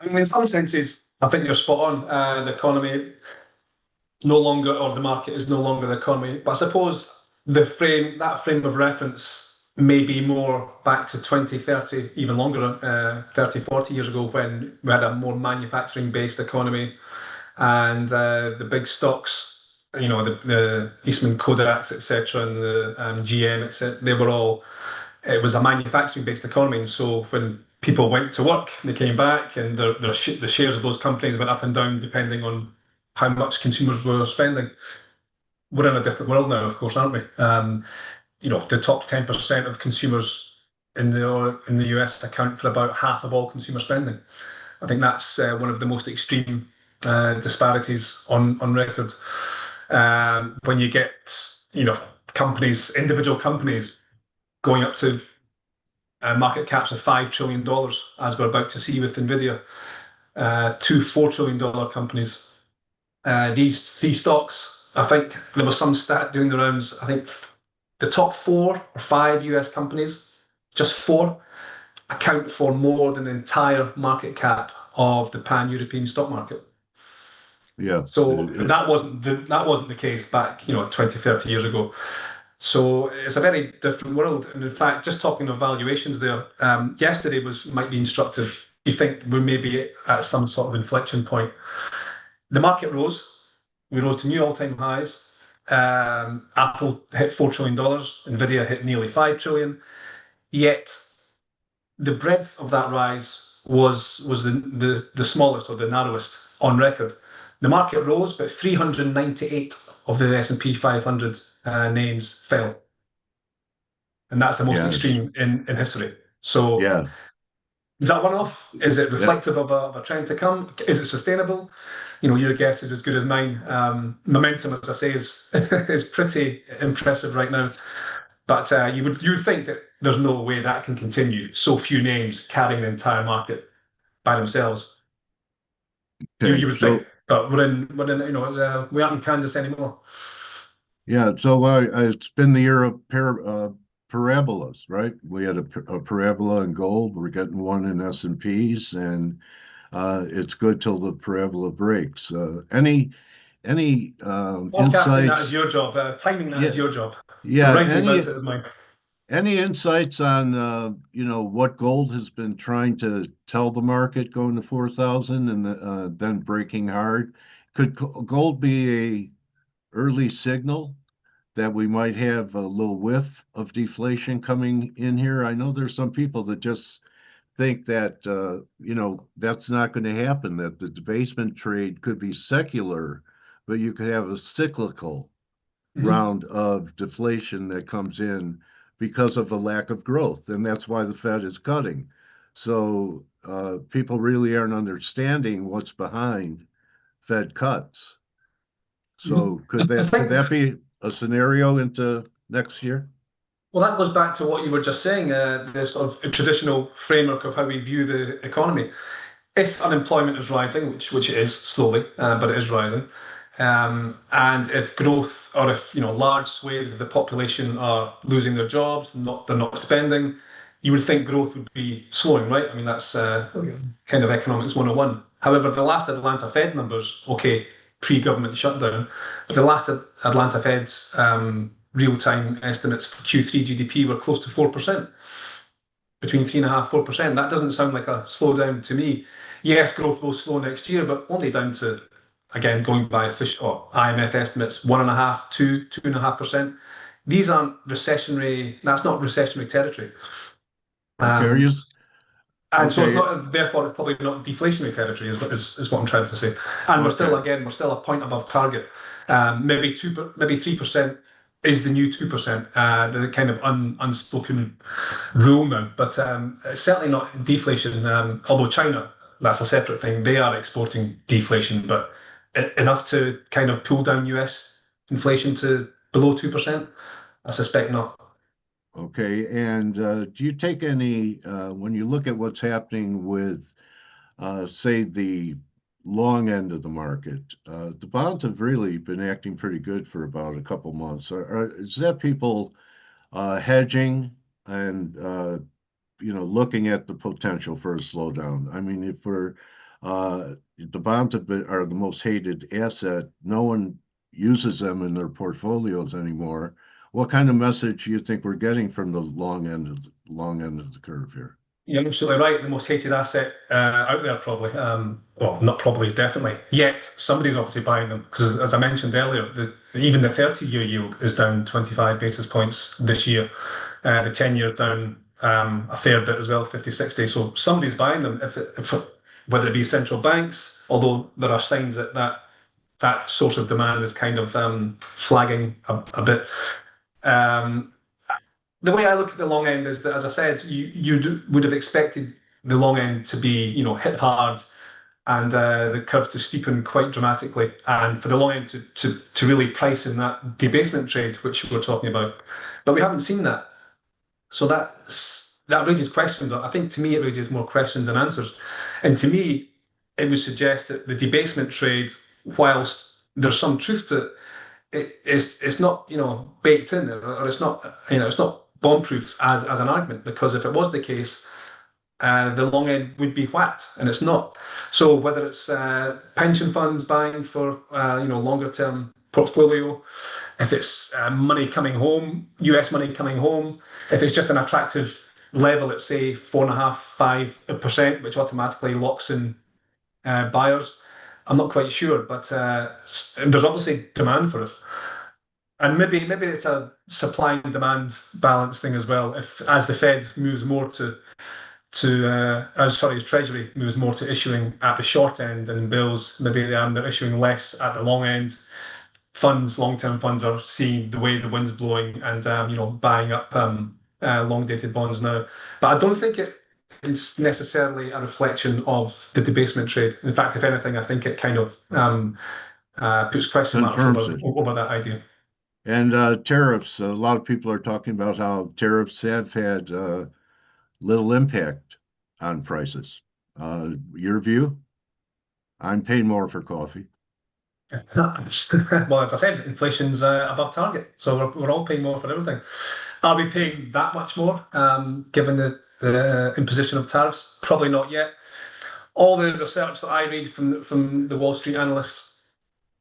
I mean, in some senses, I think you're spot on. The economy no longer, or the market is no longer the economy. But I suppose that frame of reference may be more back to 20, 30, even longer, 30, 40 years ago, when we had a more manufacturing-based economy, and the big stocks, the Eastman Kodaks, etc., and the GM, etc., they were all, it was a manufacturing-based economy. And so when people went to work, they came back, and the shares of those companies went up and down depending on how much consumers were spending. We're in a different world now, of course, aren't we? The top 10% of consumers in the US account for about half of all consumer spending. I think that's one of the most extreme disparities on record. When you get individual companies going up to market caps of $5 trillion, as we're about to see with Nvidia, two $4 trillion companies. These three stocks, I think there was some stat doing the rounds. I think the top 4 or 5 US companies, just 4, account for more than the entire market cap of the pan-European stock market. Yeah. So that wasn't the case back 20, 30 years ago. So it's a very different world. And in fact, just talking of valuations there, yesterday might be instructive. You think we may be at some sort of inflection point. The market rose. We rose to new all-time highs. Apple hit $4 trillion. Nvidia hit nearly $5 trillion. Yet the breadth of that rise was the smallest, or the narrowest on record. The market rose, but 398 of the S&P 500 names fell. And that's the most extreme in history. So yeah. Is that one-off? Is it reflective of a trend to come? Is it sustainable? Your guess is as good as mine. Momentum, as I say, is pretty impressive right now. But you would think that there's no way that can continue. So few names carrying the entire market by themselves. Okay, You would think, but we aren't in Kansas anymore. Yeah, so it's been the year of parabolas, right? We had a parabola in gold. We're getting one in S&Ps, and it's good till the parabola breaks. Any Forecasting that is insights? your job. Timing that is your job. Yeah, Writing about it is mine. Any insights on what gold has been trying to tell the market going to 4,000 and then breaking hard? Could gold be a early signal that we might have a little whiff of deflation coming in here? I know there's some people that just think that that's not going to happen, that the debasement trade could be secular, but you could have a cyclical round of deflation that comes in because of a lack of growth, and that's why the Fed is cutting. So people really aren't understanding what's behind Fed cuts. So could that be a scenario into next year? Well, that goes back to what you were just saying, the sort of traditional framework of how we view the economy. If unemployment is rising, which it is slowly, but it is rising, and if growth, or if large swathes of the population are losing their jobs, they're not spending, you would think growth would be slowing, right? I mean, that's kind of economics 101. However, the last Atlanta Fed numbers, okay, pre-government shutdown, but the last Atlanta Fed's real-time estimates for Q3 GDP were close to 4%, between 3.5%, 4%. That doesn't sound like a slowdown to me. Yes, growth will slow next year, but only down to, again, going by official IMF estimates, 1.5%, 2.5%. These aren't recessionary. That's not recessionary territory. Okay, and so it's not, therefore, it's probably not deflationary territory, is what I'm trying to say. And we're still a point above target. Maybe 3% is the new 2%, the kind of unspoken rule now. But it's certainly not deflation. Although China, that's a separate thing. They are exporting deflation, but enough to kind of pull down US inflation to below 2%? I suspect not. Okay, and do you take any, when you look at what's happening with, say, the long end of the market, the bonds have really been acting pretty good for about a couple months. Is that people hedging and looking at the potential for a slowdown? I mean, if the bonds are the most hated asset, no one uses them in their portfolios anymore. What kind of message do you think we're getting from the long end of the curve here? You're absolutely right. The most hated asset out there, probably. Well, not probably, definitely. Yet somebody's obviously buying them because, as I mentioned earlier, even the 30-year yield is down 25 basis points this year. The 10-year down a fair bit as well, 50, 60. So somebody's buying them. Whether it be central banks, although there are signs that that source of demand is kind of flagging a bit. The way I look at the long end is that, as I said, would have expected the long end to be, hit hard and the curve to steepen quite dramatically, and for the long end to really price in that debasement trade, which we're talking about. But we haven't seen that. So that raises questions. I think to me it raises more questions than answers. And to me, it would suggest that the debasement trade, whilst there's some truth to it, it's not baked in, or it's not it's not bomb-proof as an argument, because if it was the case, the long end would be whacked, and it's not. So whether it's pension funds buying for longer term portfolio, if it's money coming home, US money coming home, if it's just an attractive level at say 4.5–5%, which automatically locks in buyers, I'm not quite sure, but there's obviously demand for it. And maybe it's a supply and demand balance thing as well. If as the Fed moves more as Treasury moves more to issuing at the short end and bills, maybe they're issuing less at the long end. Long-term funds are seeing the way the wind's blowing and buying up long-dated bonds now. But I don't think it's necessarily a reflection of the debasement trade. In fact, if anything, I think it kind of puts question marks over that idea. And tariffs, a lot of people are talking about how tariffs have had little impact on prices. Your view? I'm paying more for coffee. Well, as I said, inflation's above target, so we're all paying more for everything. Are we paying that much more, given the imposition of tariffs? Probably not yet. All the research that I read from the Wall Street analysts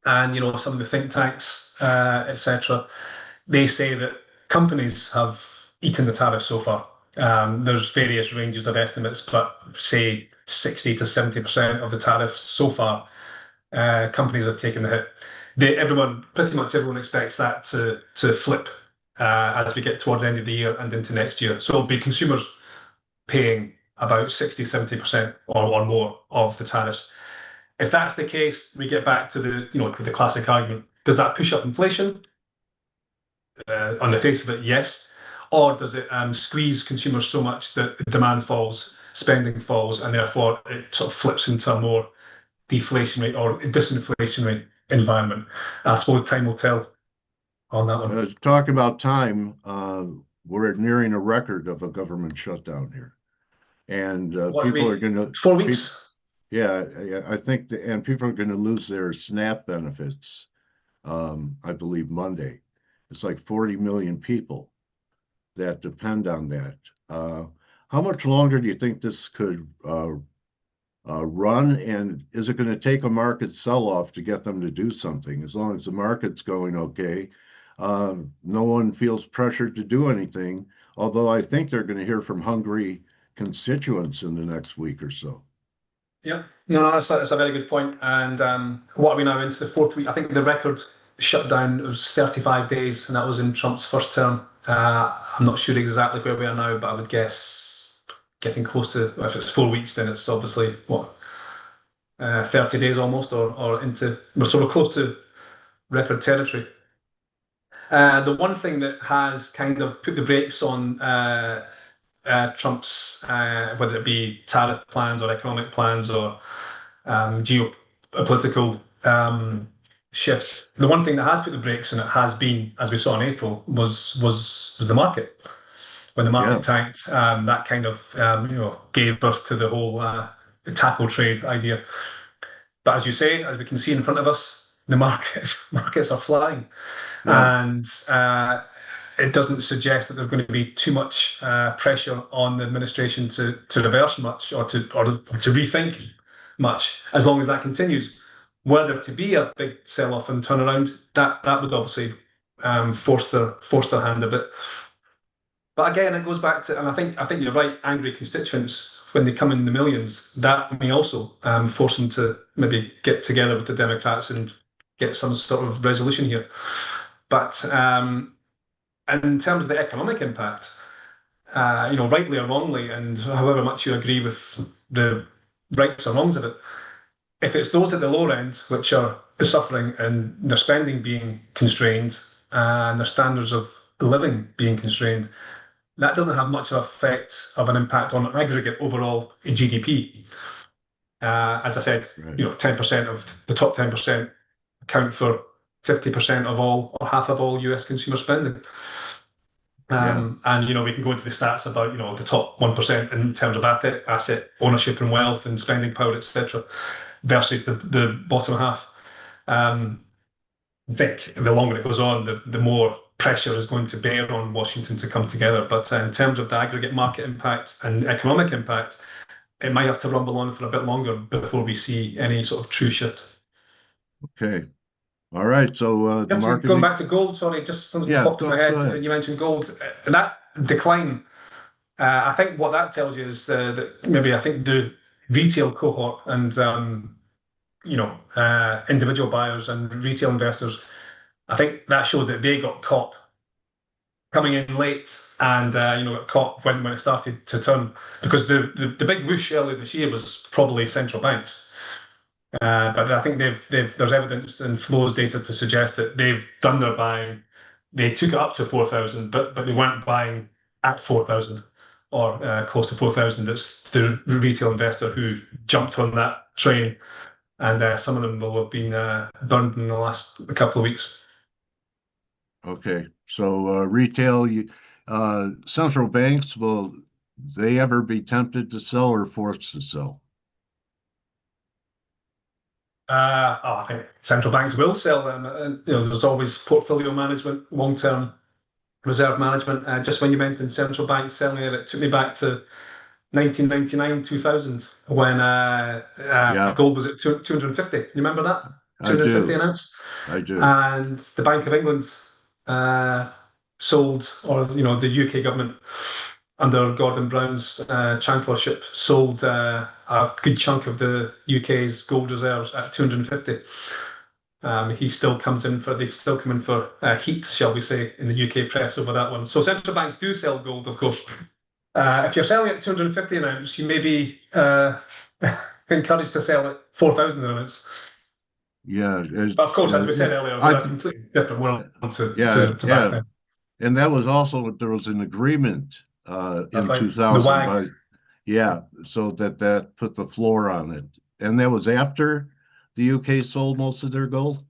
and some of the think tanks, etc., they say that companies have eaten the tariffs so far. There's various ranges of estimates, but say 60 to 70% of the tariffs so far, companies have taken the hit. Pretty much everyone expects that to flip as we get toward the end of the year and into next year. So it'll be consumers paying about 60–70% or more of the tariffs. If that's the case, we get back to the classic argument. Does that push up inflation? On the face of it, yes. Or does it squeeze consumers so much that the demand falls, spending falls, and therefore it sort of flips into a more deflationary or disinflationary environment? I suppose time will tell on that one. Talking about time, we're nearing a record of a government shutdown here. And people are going to 4 weeks. Yeah, I think, and people are going to lose their SNAP benefits. I believe Monday. It's like 40 million people that depend on that. How much longer do you think this could run? And is it going to take a market sell-off to get them to do something? As long as the market's going okay, no one feels pressured to do anything. Although I think they're going to hear from hungry constituents in the next week or so. Yeah, no, that's a very good point. And what are we now into the fourth week? I think the record shutdown was 35 days, and that was in Trump's first term. I'm not sure exactly where we are now, but I would guess getting close to, if it's 4 weeks, then it's obviously, 30 days almost, or into, we're sort of close to record territory. The one thing that has kind of put the brakes on Trump's, whether it be tariff plans or economic plans or geopolitical shifts. The one thing that has put the brakes on it has been, as we saw in April, was the market. When the market tanked, that kind of gave birth to the whole tackle trade idea. But as you say, as we can see in front of us, the markets are flying, Yeah. and it doesn't suggest that there's going to be too much pressure on the administration to reverse much or to rethink much as long as that continues. Were there to be a big sell-off and turnaround, that would obviously force their hand a bit. But again, it goes back to, and I think you're right. Angry constituents, when they come in the millions, that may also force them to maybe get together with the Democrats and get some sort of resolution here. But in terms of the economic impact, rightly or wrongly, and however much you agree with the rights or wrongs of it, if it's those at the lower end which are suffering and their spending being constrained and their standards of living being constrained, that doesn't have much of effect of an impact on aggregate overall GDP. As I said, Right. 10% of the top 10% account for 50% of all or half of all US consumer spending. And we can go into the stats about the top 1% in terms of asset ownership and wealth and spending power, etc., versus the bottom half. I think the longer it goes on, the more pressure is going to bear on Washington to come together. But in terms of the aggregate market impact and economic impact, it might have to rumble on for a bit longer before we see any sort of true shift. Okay. All right. So the market Going back to gold, sorry, just something popped in my head. go ahead. You mentioned gold. That decline, I think what that tells you is that maybe I think the retail cohort and individual buyers and retail investors, I think that shows that they got caught coming in late and got caught when it started to turn, because the big whoosh earlier this year was probably central banks. But I think there's evidence and flows data to suggest that they've done their buying. They took it up to 4,000, but they weren't buying at 4,000 or close to 4,000. It's the retail investor who jumped on that train, and some of them will have been burned in the last couple of weeks. Okay. So retail, central banks, will they ever be tempted to sell or forced to sell? I think central banks will sell them. There's always portfolio management, long-term reserve management. Just when you mentioned central banks selling it took me back to 1999, 2000, when gold was at 250. You remember that? 250 an ounce? I do. And the Bank of England sold, or the UK government under Gordon Brown's chancellorship sold a good chunk of the UK's gold reserves at 250. He still comes in they still come in for heat, shall we say, in the UK press over that one. So central banks do sell gold, of course. If you're selling at 250 an ounce, you may be encouraged to sell at 4,000 an ounce. Yeah. But of course, as we said earlier, we're a completely different world to back then. And that was also, there was an agreement in Right. 2000. The WAG. So that put the floor on it. And that was after the UK sold most of their gold?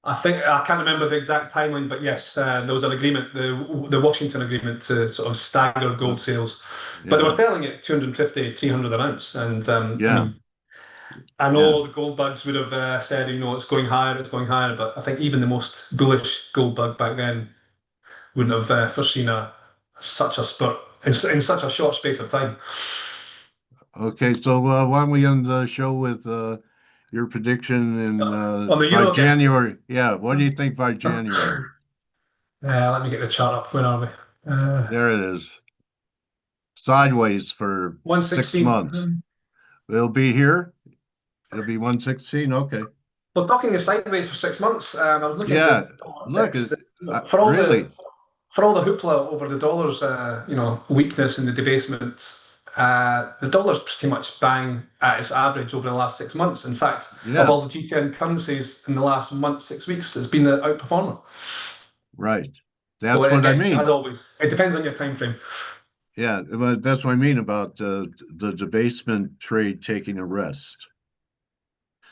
I think, I can't remember the exact timeline, but yes, there was an agreement, the Washington agreement, to sort of stagger gold sales. But they were selling it 250, 300 an ounce. And I know the gold bugs would have said, it's going higher, but I think even the most bullish gold bug back then wouldn't have foreseen such a spurt in such a short space of time. Okay, so why don't we end the show with your prediction on the by Euro January? Again. Yeah, what do you think by January? Let me get the chart up. Where are we? There it is. Sideways for 6 months. It'll be here. It'll be 116. Okay. Well, talking is sideways for 6 months. I was looking at for all the hoopla over the dollar's weakness and the debasement. The dollar's pretty much bang at its average over the last 6 months. In fact, of all the G10 currencies in the last month, 6 weeks, it's been the outperformer. Right. That's what I mean. As always, it depends on your time frame. Yeah, but that's what I mean about the debasement trade taking a rest.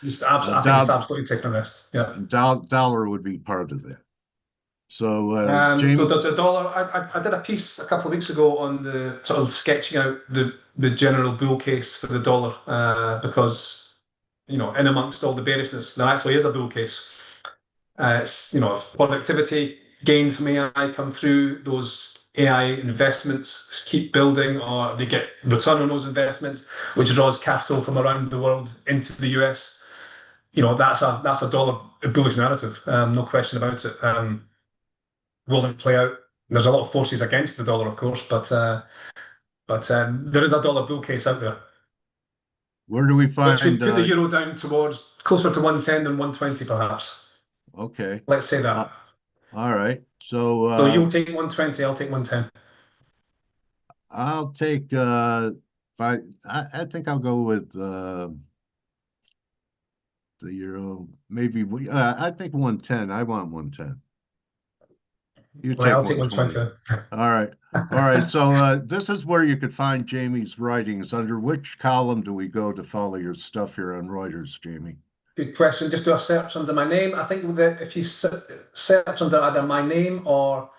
I think it's absolutely taking a rest. Yeah. Dollar would be part of that. So, James, so does the dollar? I did a piece a couple of weeks ago on the sort of sketching out the general bull case for the dollar because in amongst all the bearishness, there actually is a bull case. It's, if productivity gains from AI come through, those AI investments keep building, or they get return on those investments, which draws capital from around the world into the US. That's a dollar bullish narrative, no question about it. Will it play out? There's a lot of forces against the dollar, of course, but there is a dollar bull case out there, Where do we which would find, put the euro down towards closer to 110 than 120, perhaps. okay. Let's say that. All right. So you'll take 120, I'll take 110. I'll take I think I'll go with the euro. Maybe I think 110. I want 110. You Right, take I'll take 120. 120. All right. All right. So this is where you could find Jamie's writings. Under which column do we go to follow your stuff here on Reuters, Jamie? Good question. Just do a search under my name. I think that if you search under either my name or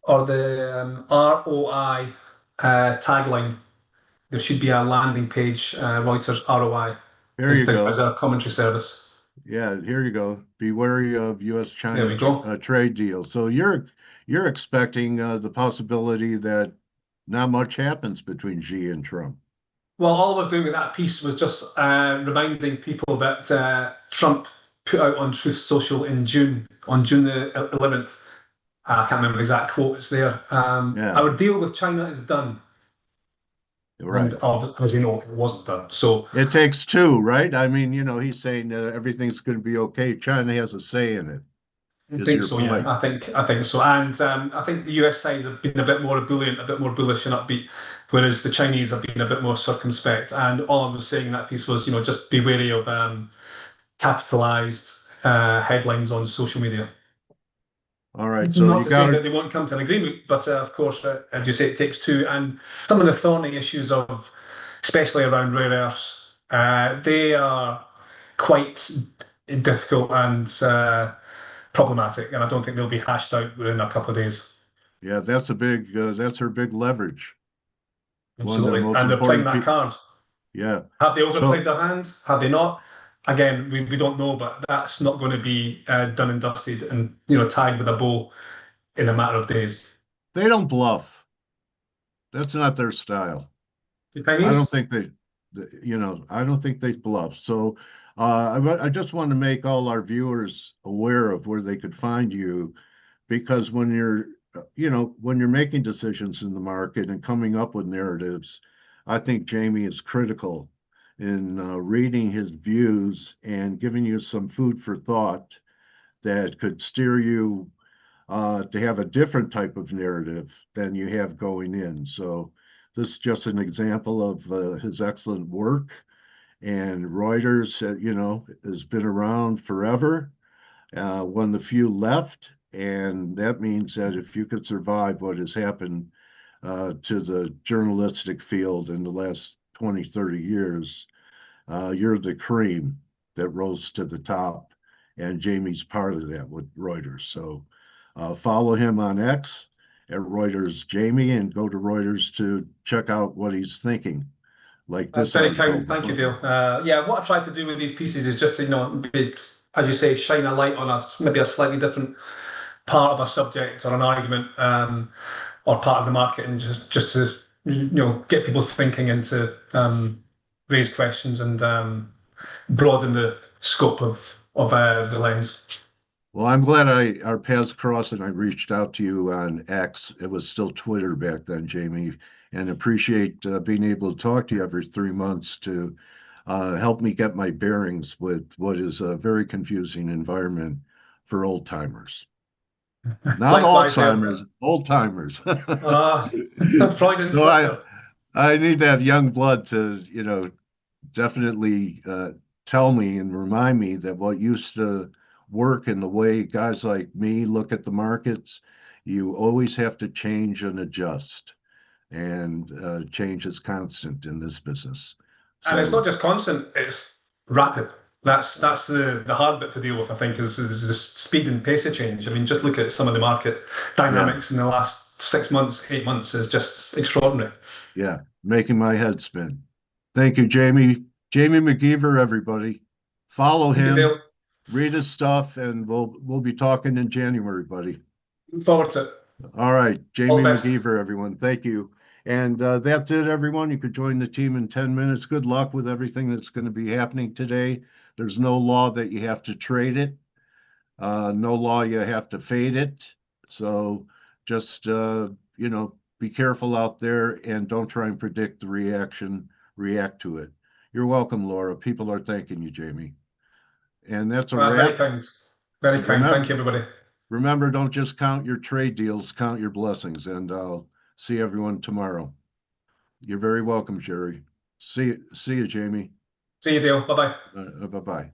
the ROI tagline, there should be a landing page, Reuters ROI, Here you go. as a commentary service. Yeah, here you go. Be wary of There U.S.-China we go. trade deal. So you're expecting the possibility that not much happens between Xi and Trump. Well, all I was doing with that piece was just reminding people that Trump put out on Truth Social in June, on June the 11th. I can't remember the exact quote. It's there. Yeah, Our deal with China is done. right. And as we know, it wasn't done. So It takes two, right? I mean, he's saying everything's going to be okay. China has a say in it. I Is think your so, point? yeah. I think so. And I think the US side have been a bit more ebullient, a bit more bullish and upbeat, whereas the Chinese have been a bit more circumspect. And all I was saying in that piece was, just be wary of capitalized headlines on social media. All right. So Not you to say got that it. they won't come to an agreement, but of course, as you say, it takes two. And some of the thorny issues of, especially around rare earths, they are quite difficult and problematic, and I don't think they'll be hashed out within a couple of days. Yeah, that's her big leverage. One of the Absolutely, most and they're playing important that people. card. Yeah. Have they So overplayed their hands? Have they not? Again, we don't know, but that's not going to be done and dusted and tagged with a bow in a matter of days. they don't bluff. That's not their style. The I don't Chinese? think I don't think they bluff. So I just want to make all our viewers aware of where they could find you, because when you're making decisions in the market and coming up with narratives, I think Jamie is critical in reading his views and giving you some food for thought that could steer you to have a different type of narrative than you have going in. So this is just an example of his excellent work. And Reuters, has been around forever, one of the few left. And that means that if you could survive what has happened to the journalistic field in the last 20, 30 years, you're the cream that rose to the top. And Jamie's part of that with Reuters. So follow him on X at Reuters Jamie, and go to Reuters to check out what he's thinking, like That's this very article. kind. Thank you, Dale. Yeah, what I try to do with these pieces is just to, as you say, shine a light on maybe a slightly different part of a subject or an argument, or part of the market, and just to get people thinking and to raise questions and broaden the scope of the lens. Well, I'm glad our paths crossed and I reached out to you on X. It was still Twitter back then, Jamie, and appreciate being able to talk to you every 3 months to help me get my bearings with what is a very confusing environment for old timers. Not Likewise, Dale. Alzheimer's, old timers. Freudian So slip there. I need that young blood to, definitely tell me and remind me that what used to work and the way guys like me look at the markets, you always have to change and adjust. And change is constant in this business. And it's So not just constant; it's rapid. That's the hard bit to deal with. I think is the speed and pace of change. I mean, just look at some of the market yeah, dynamics in the last 6 months, 8 months is just extraordinary. yeah, making my head spin. Thank you, Jamie. Jamie McGeever, everybody. Follow Thank you, him, Dale. read his stuff, and we'll be talking in January, buddy. Look forward to it. All right, All Jamie the best. McGeever, everyone. Thank you. And that's it, everyone. You could join the team in 10 minutes. Good luck with everything that's going to be happening today. There's no law that you have to trade it. No law you have to fade it. So just, be careful out there and don't try and predict the reaction. React to it. You're welcome, Laura. People are thanking you, Jamie. And that's a Very wrap. kind. Very kind. Thank you, everybody. Remember, don't just count your trade deals, count your blessings. And I'll see everyone tomorrow. You're very welcome, Jerry. See you, Jamie. See you, Dale. Bye-bye. Bye-bye.